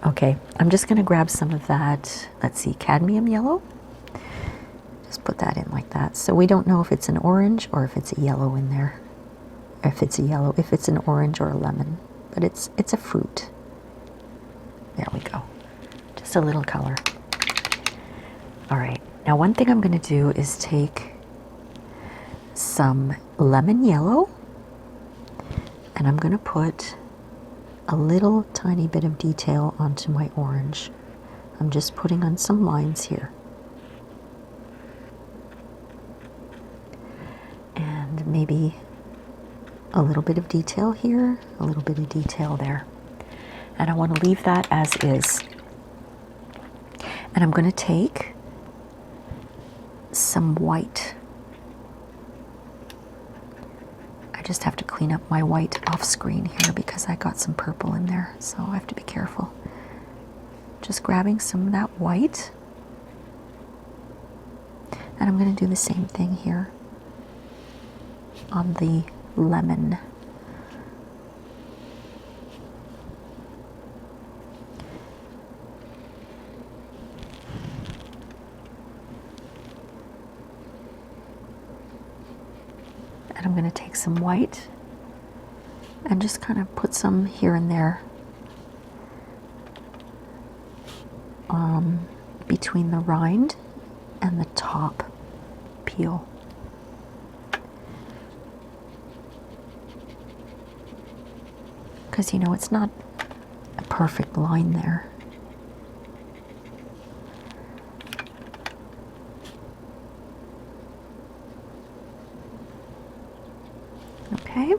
Okay, I'm just going to grab some of that, let's see, cadmium yellow. Just put that in like that. So we don't know if it's an orange or if it's a yellow in there. If it's a yellow, if it's an orange or a lemon. But it's a fruit. There we go. Just a little color. All right, now one thing I'm going to do is take some lemon yellow, and I'm going to put a little tiny bit of detail onto my orange. I'm just putting on some lines here. And maybe a little bit of detail here, a little bit of detail there. And I want to leave that as is. And I'm going to take some white. I just have to clean up my white off screen here because I got some purple in there, so I have to be careful. Just grabbing some of that white, and I'm going to do the same thing here on the lemon. And I'm going to take some white and just kind of put some here and there between the rind and the top peel. Because, you know, it's not a perfect line there. Okay,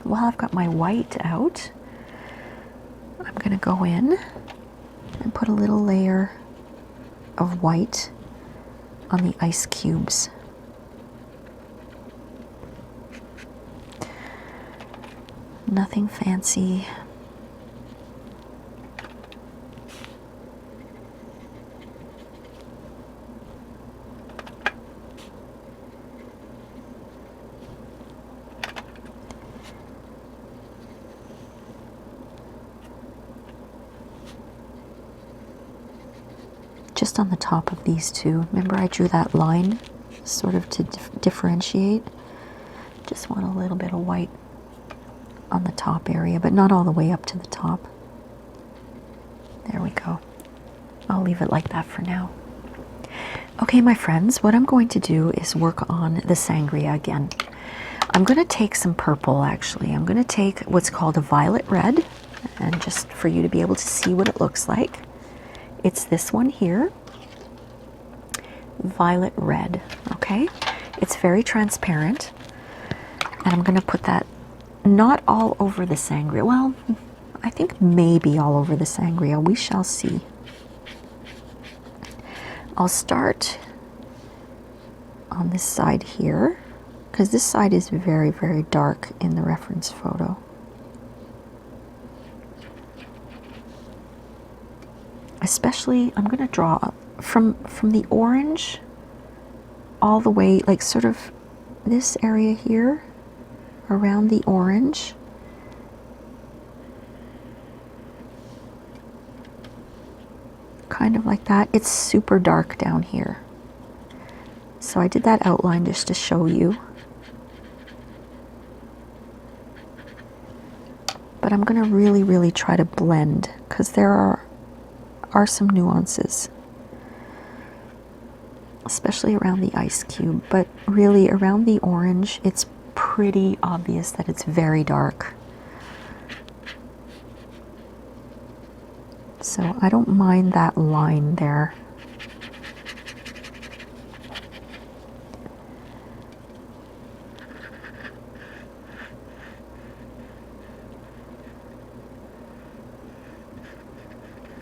well, I've got my white out. I'm going to go in and put a little layer of white on the ice cubes. Nothing fancy. Just on the top of these two. Remember I drew that line sort of to differentiate. Just want a little bit of white on the top area, but not all the way up to the top. There we go. I'll leave it like that for now. Okay, my friends, what I'm going to do is work on the sangria again. I'm going to take some purple, actually. I'm going to take what's called a violet red, and just for you to be able to see what it looks like. It's this one here, violet red, okay? It's very transparent, and I'm going to put that not all over the sangria. Well, I think maybe all over the sangria. We shall see. I'll start on this side here, because this side is very, very dark in the reference photo. Especially, I'm going to draw from the orange all the way, like sort of this area here, around the orange. Kind of like that. It's super dark down here. So I did that outline just to show you. But I'm going to really, really try to blend, because there are some nuances, especially around the ice cube, but really around the orange, it's pretty obvious that it's very dark. So I don't mind that line there.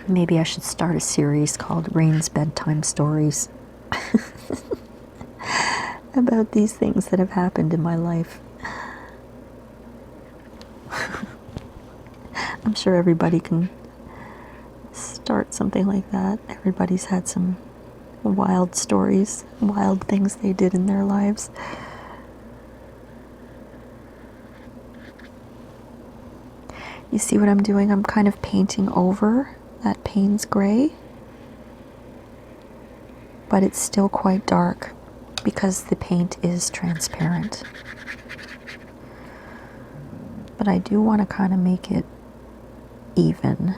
Maybe I should start a series called Rain's Bedtime Stories about these things that have happened in my life. I'm sure everybody can start something like that. Everybody's had some wild stories, wild things they did in their lives. You see what I'm doing? I'm kind of painting over that Payne's gray, but it's still quite dark because the paint is transparent. But I do want to kind of make it even.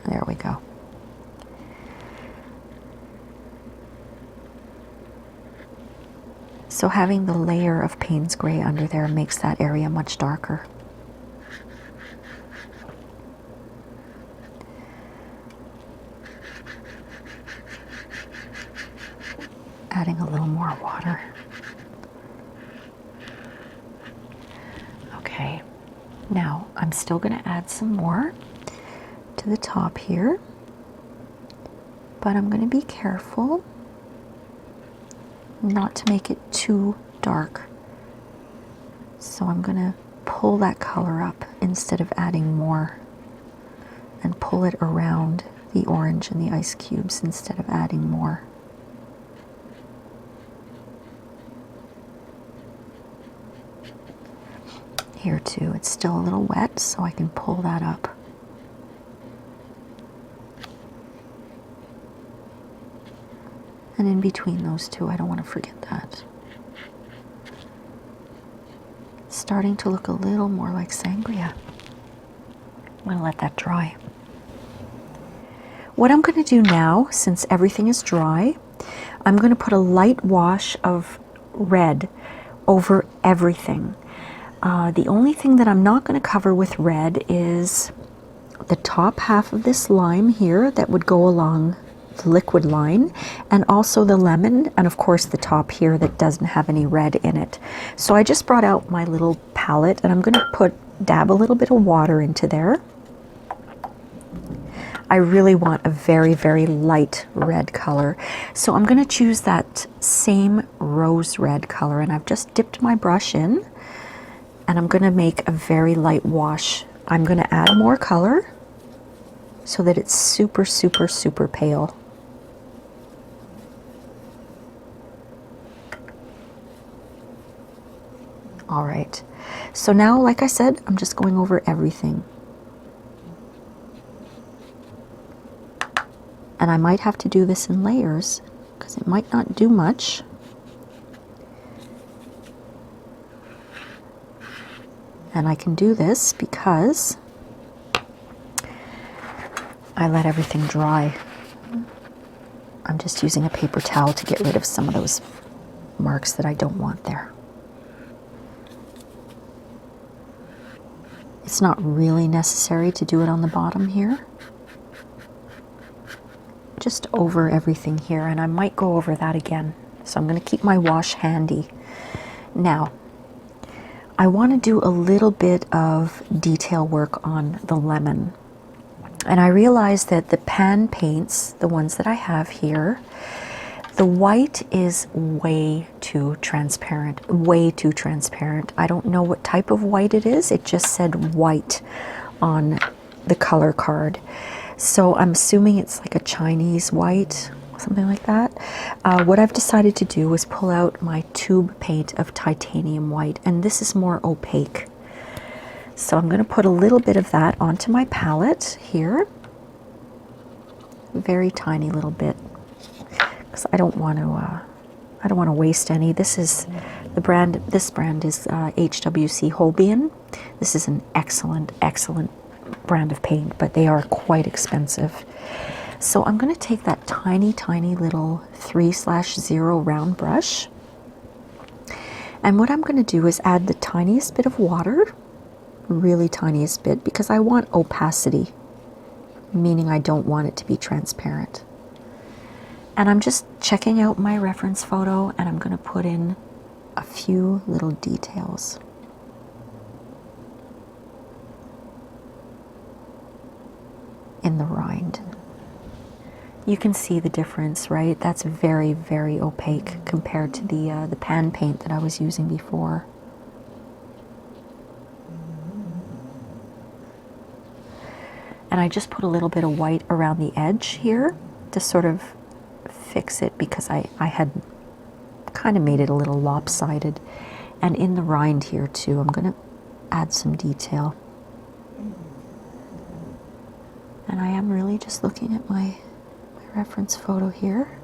There we go. So having the layer of Payne's gray under there makes that area much darker. Adding a little more water. Okay, now I'm still going to add some more to the top here, but I'm going to be careful not to make it too dark. So I'm going to pull that color up instead of adding more, and pull it around the orange and the ice cubes instead of adding more. Here too, it's still a little wet, so I can pull that up. And in between those two, I don't want to forget that. It's starting to look a little more like sangria. I'm going to let that dry. What I'm going to do now, since everything is dry, I'm going to put a light wash of red over everything. The only thing that I'm not going to cover with red is the top half of this lime here that would go along the liquid line, and also the lemon, and of course the top here that doesn't have any red in it. So I just brought out my little palette, and I'm going to dab a little bit of water into there. I really want a very, very light red color, so I'm going to choose that same rose red color, and I've just dipped my brush in, and I'm going to make a very light wash. I'm going to add more color so that it's super, super, super pale. All right, so now, like I said, I'm just going over everything. And I might have to do this in layers because it might not do much. And I can do this because I let everything dry. I'm just using a paper towel to get rid of some of those marks that I don't want there. It's not really necessary to do it on the bottom here. Just over everything here, and I might go over that again. So I'm going to keep my wash handy. Now, I want to do a little bit of detail work on the lemon. And I realized that the pan paints, the ones that I have here, the white is way too transparent, way too transparent. I don't know what type of white it is. It just said white on the color card. So I'm assuming it's like a Chinese white, something like that. What I've decided to do is pull out my tube paint of titanium white, and this is more opaque. So I'm going to put a little bit of that onto my palette here. Very tiny little bit, because I don't want to waste any. This is the brand. This brand is HWC Holbien. This is an excellent brand of paint, but they are quite expensive. So I'm going to take that tiny little 3/0 round brush, and what I'm going to do is add the tiniest bit of water, really tiniest bit, because I want opacity, meaning I don't want it to be transparent. And I'm just checking out my reference photo, and I'm going to put in a few little details. In the rind. You can see the difference, right? That's very opaque compared to the pan paint that I was using before. And I just put a little bit of white around the edge here to sort of fix it, because I had kind of made it a little lopsided. And in the rind here too, I'm going to add some detail. And I am really just looking at my reference photo here.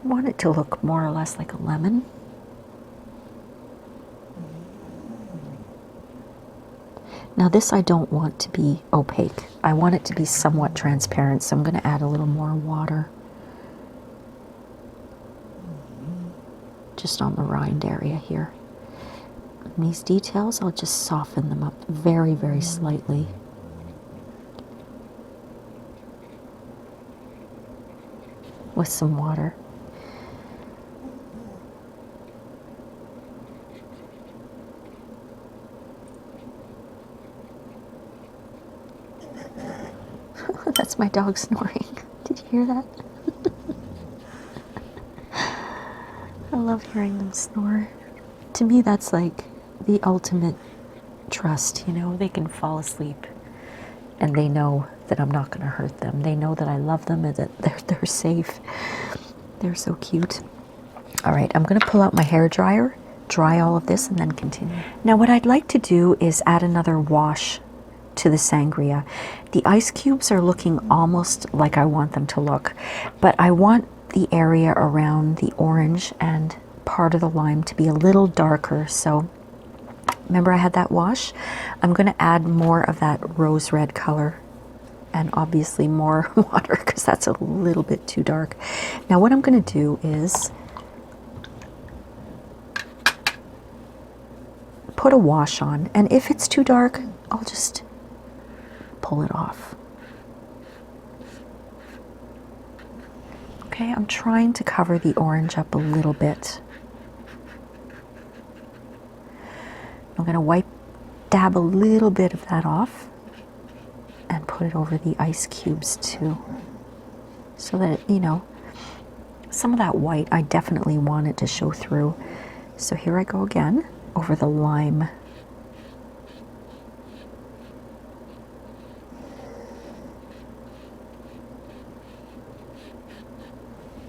I want it to look more or less like a lemon. Now this I don't want to be opaque. I want it to be somewhat transparent, so I'm going to add a little more water. Just on the rind area here. And these details, I'll just soften them up very slightly. With some water. That's my dog snoring. Did you hear that? I love hearing them snore. To me, that's like the ultimate trust, you know. They can fall asleep and they know that I'm not going to hurt them. They know that I love them and that they're safe. They're so cute. All right, I'm going to pull out my hair dryer, dry all of this, and then continue. Now what I'd like to do is add another wash to the sangria. The ice cubes are looking almost like I want them to look, but I want the area around the orange and part of the lime to be a little darker. So remember I had that wash? I'm going to add more of that rose red color, and obviously more water, because that's a little bit too dark. Now what I'm going to do is put a wash on, and if it's too dark, I'll just pull it off. Okay, I'm trying to cover the orange up a little bit. I'm going to dab a little bit of that off and put it over the ice cubes too, so that, you know, some of that white, I definitely want it to show through. So here I go again over the lime.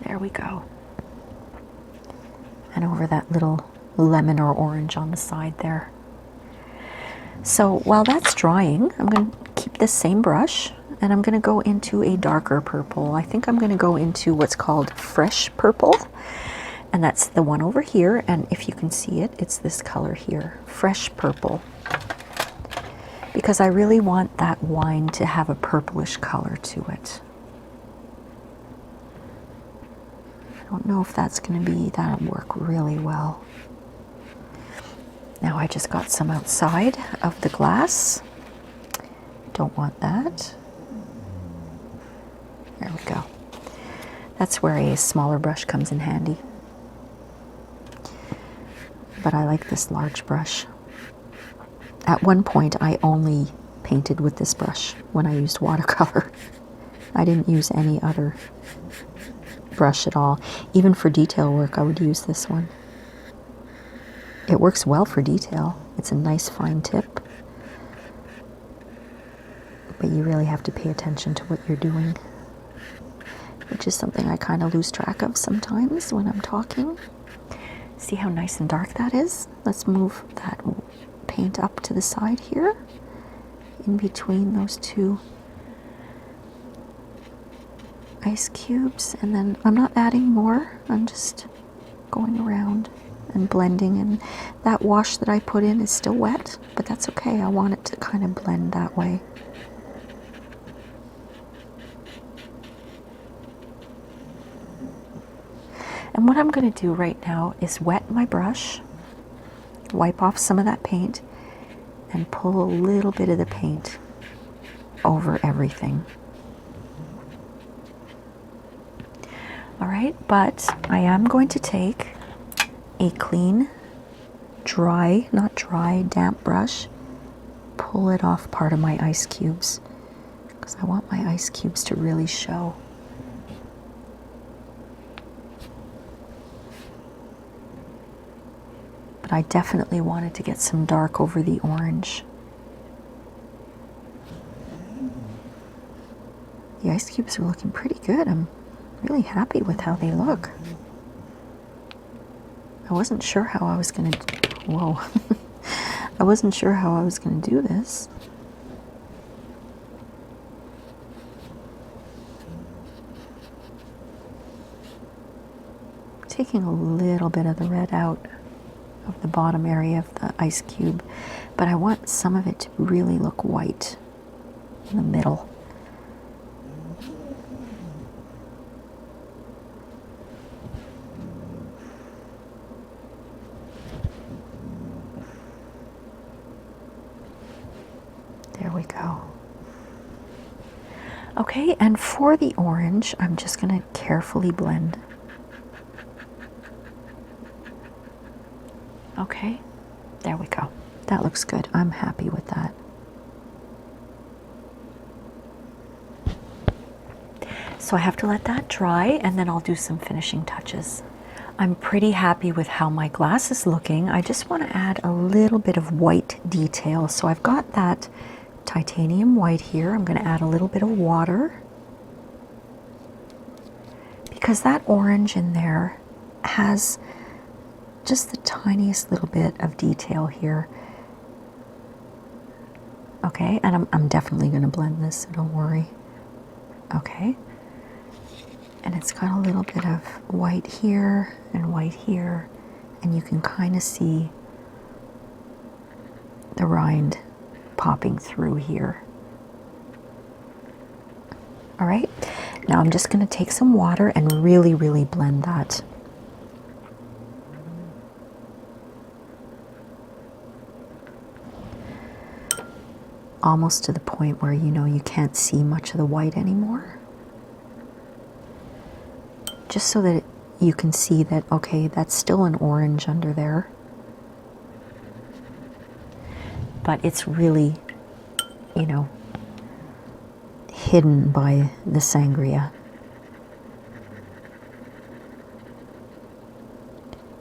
There we go. And over that little lemon or orange on the side there. So while that's drying, I'm going to keep this same brush, and I'm going to go into a darker purple. I think I'm going to go into what's called fresh purple, and that's the one over here. And if you can see it, it's this color here, fresh purple, because I really want that wine to have a purplish color to it. I don't know if that's going to be, that'll work really well. Now I just got some outside of the glass. Don't want that. There we go. That's where a smaller brush comes in handy. But I like this large brush. At one point, I only painted with this brush when I used watercolor. I didn't use any other brush at all. Even for detail work, I would use this one. It works well for detail. It's a nice fine tip. But you really have to pay attention to what you're doing, which is something I kind of lose track of sometimes when I'm talking. See how nice and dark that is? Let's move that paint up to the side here, in between those two ice cubes. And then I'm not adding more, I'm just going around and blending. And that wash that I put in is still wet, but that's okay. I want it to kind of blend that way. And what I'm going to do right now is wet my brush, wipe off some of that paint, and pull a little bit of the paint over everything. All right, but I am going to take a clean, dry, not dry, damp brush, pull it off part of my ice cubes, because I want my ice cubes to really show. But I definitely wanted to get some dark over the orange. The ice cubes are looking pretty good. I'm really happy with how they look. I wasn't sure how I was going to... Whoa. I wasn't sure how I was going to do this. Taking a little bit of the red out of the bottom area of the ice cube, but I want some of it to really look white in the middle. There we go. Okay, and for the orange, I'm just going to carefully blend. Okay, there we go. That looks good. I'm happy with that. So I have to let that dry, and then I'll do some finishing touches. I'm pretty happy with how my glass is looking. I just want to add a little bit of white detail. So I've got that titanium white here. I'm going to add a little bit of water, because that orange in there has just the tiniest little bit of detail here. Okay, and I'm definitely going to blend this, so don't worry. Okay, and it's got a little bit of white here and white here, and you can kind of see the rind popping through here. All right, now I'm just going to take some water and really, really blend that. Almost to the point where, you know, you can't see much of the white anymore. Just so that you can see that, okay, that's still an orange under there. But it's really, you know, hidden by the sangria.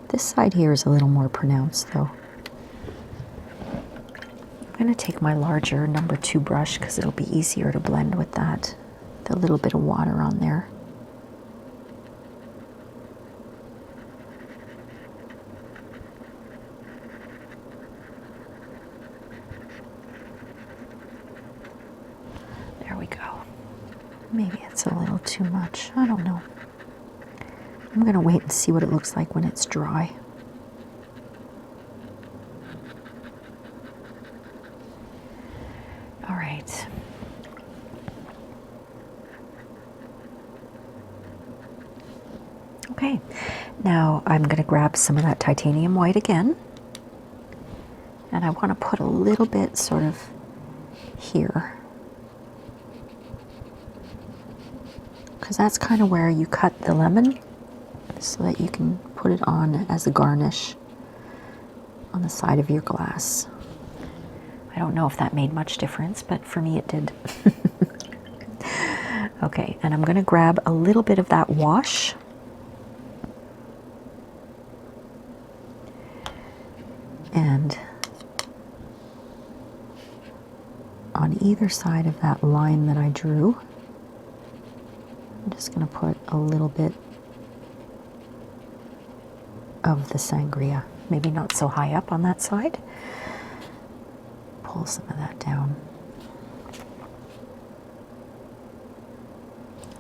This side here is a little more pronounced though. I'm going to take my larger number 2 brush because it'll be easier to blend with that, the little bit of water on there. There we go. Maybe it's a little too much. I don't know. I'm going to wait and see what it looks like when it's dry. All right. Okay, now I'm going to grab some of that titanium white again, and I want to put a little bit sort of here, because that's kind of where you cut the lemon so that you can put it on as a garnish on the side of your glass. I don't know if that made much difference, but for me it did. Okay, and I'm going to grab a little bit of that wash. And on either side of that line that I drew, I'm just going to put a little bit of the sangria. Maybe not so high up on that side. Pull some of that down.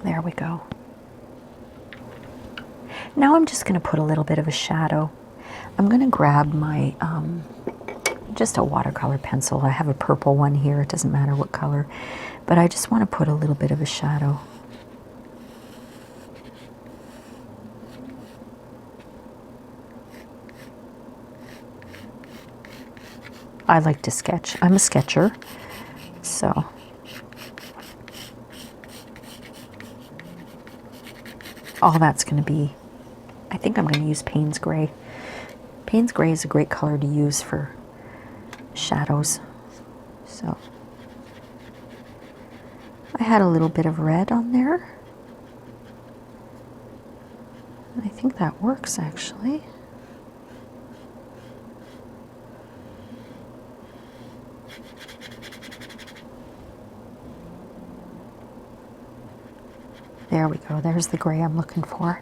There we go. Now I'm just going to put a little bit of a shadow. I'm going to grab my, just a watercolor pencil. I have a purple one here. It doesn't matter what color. But I just want to put a little bit of a shadow. I like to sketch. I'm a sketcher. So all that's going to be, I think I'm going to use Payne's Gray. Payne's Gray is a great color to use for shadows. So I had a little bit of red on there. I think that works actually. There we go. There's the gray I'm looking for.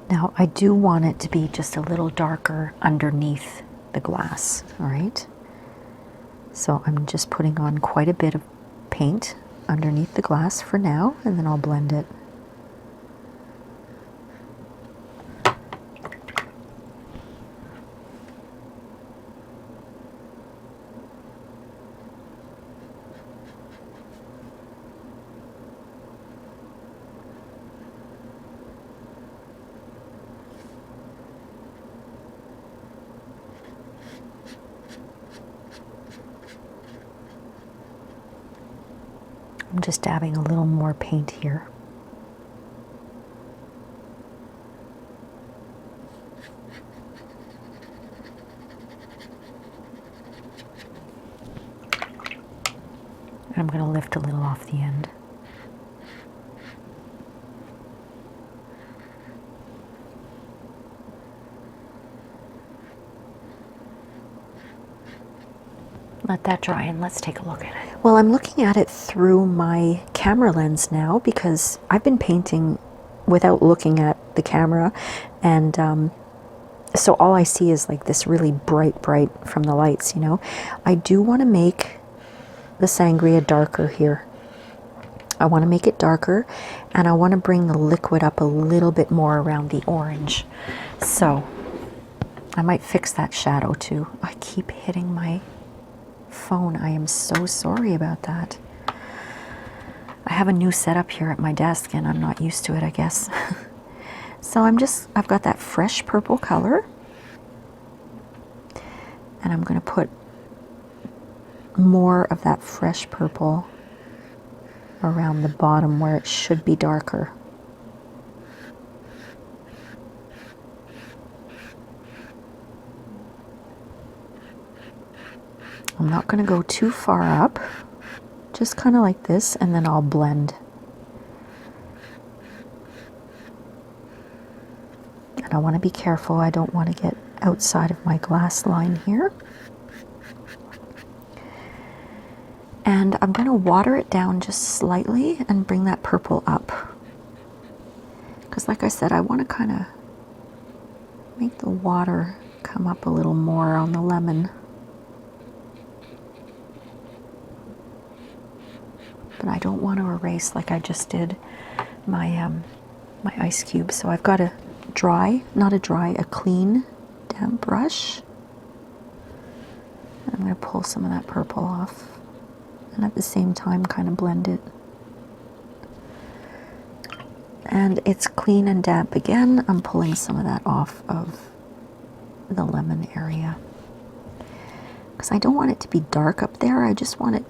Now I do want it to be just a little darker underneath the glass, all right? So I'm just putting on quite a bit of paint underneath the glass for now, and then I'll blend it. I'm just dabbing a little more paint here. And I'm going to lift a little off the end. Let that dry and let's take a look at it. Well, I'm looking at it through my camera lens now because I've been painting without looking at the camera, and so all I see is like this really bright from the lights, you know. I do want to make the sangria darker here. I want to make it darker, and I want to bring the liquid up a little bit more around the orange. So I might fix that shadow too. I keep hitting my phone. I am so sorry about that. I have a new setup here at my desk and I'm not used to it, I guess. So I've got that fresh purple color, and I'm going to put more of that fresh purple around the bottom where it should be darker. I'm not going to go too far up, just kind of like this, and then I'll blend. And I want to be careful. I don't want to get outside of my glass line here. And I'm going to water it down just slightly and bring that purple up. Because like I said, I want to kind of make the water come up a little more on the lemon. But I don't want to erase like I just did my my ice cube. So I've got a clean damp brush. I'm going to pull some of that purple off. and at the same time kind of blend it. And it's clean and damp again. I'm pulling some of that off of the lemon area because I don't want it to be dark up there. I just want it,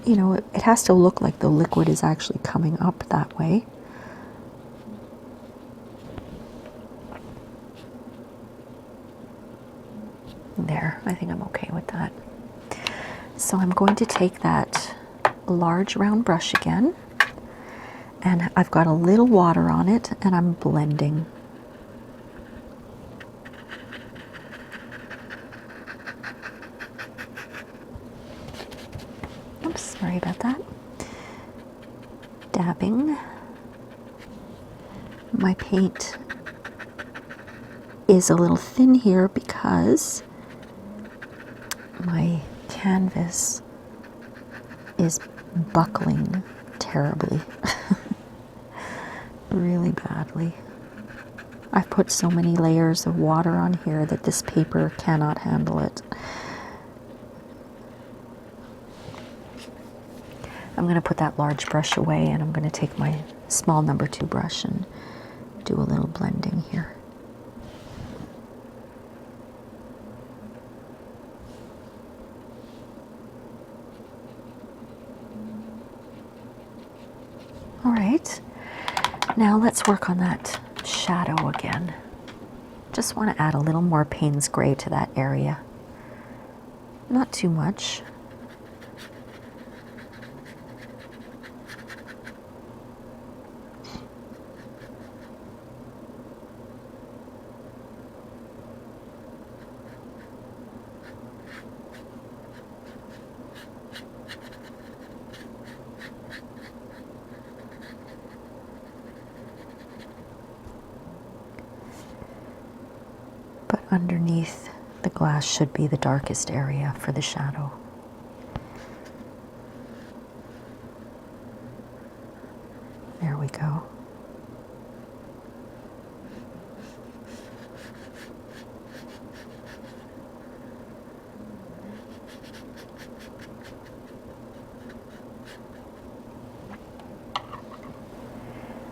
you know, it has to look like the liquid is actually coming up that way. There, I think I'm okay with that. So I'm going to take that large round brush again, and I've got a little water on it, and I'm blending. Oops, sorry about that. Dabbing. My paint is a little thin here because my canvas is buckling terribly. Really badly. I've put so many layers of water on here that this paper cannot handle it. I'm going to put that large brush away, and I'm going to take my small number 2 brush and do a little blending here. All right, now let's work on that shadow again. Just want to add a little more Payne's gray to that area. Not too much. Underneath the glass should be the darkest area for the shadow. There we go.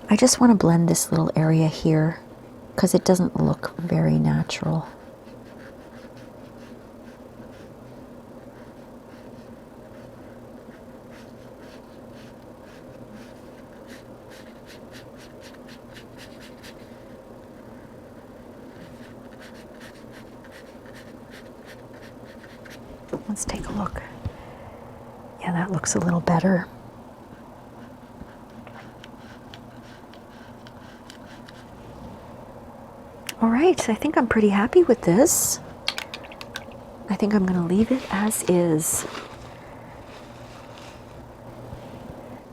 I just want to blend this little area here because it doesn't look very natural. Let's take a look. Yeah, that looks a little better. All right, I think I'm pretty happy with this. I think I'm going to leave it as is.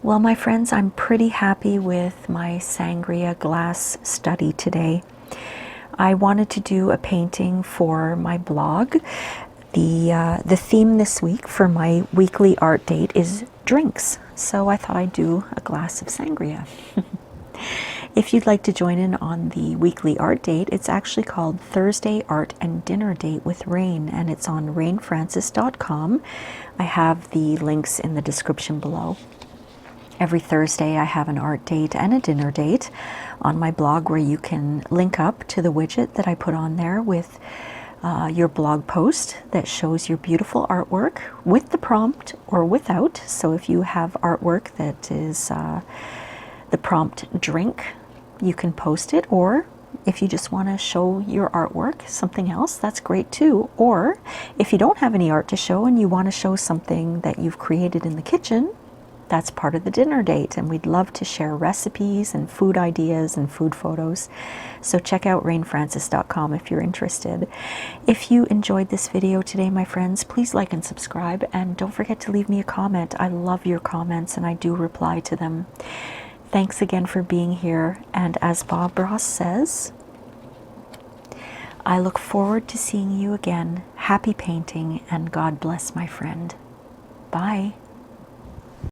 Well, my friends, I'm pretty happy with my Sangria glass study today. I wanted to do a painting for my blog. The theme this week for my weekly art date is drinks, so I thought I'd do a glass of sangria. If you'd like to join in on the weekly art date, it's actually called Thursday Art and Dinner Date with Rain, and it's on rainfrancis.com. I have the links in the description below. Every Thursday I have an art date and a dinner date on my blog where you can link up to the widget that I put on there with your blog post that shows your beautiful artwork with the prompt or without. So if you have artwork that is the prompt drink, you can post it, or if you just want to show your artwork, something else, that's great too. Or if you don't have any art to show and you want to show something that you've created in the kitchen, that's part of the dinner date, and we'd love to share recipes and food ideas and food photos. So check out rainfrancis.com if you're interested. If you enjoyed this video today, my friends, please like and subscribe, and don't forget to leave me a comment. I love your comments and I do reply to them. Thanks again for being here, and as Bob Ross says, I look forward to seeing you again. Happy painting, and God bless, my friend. Bye.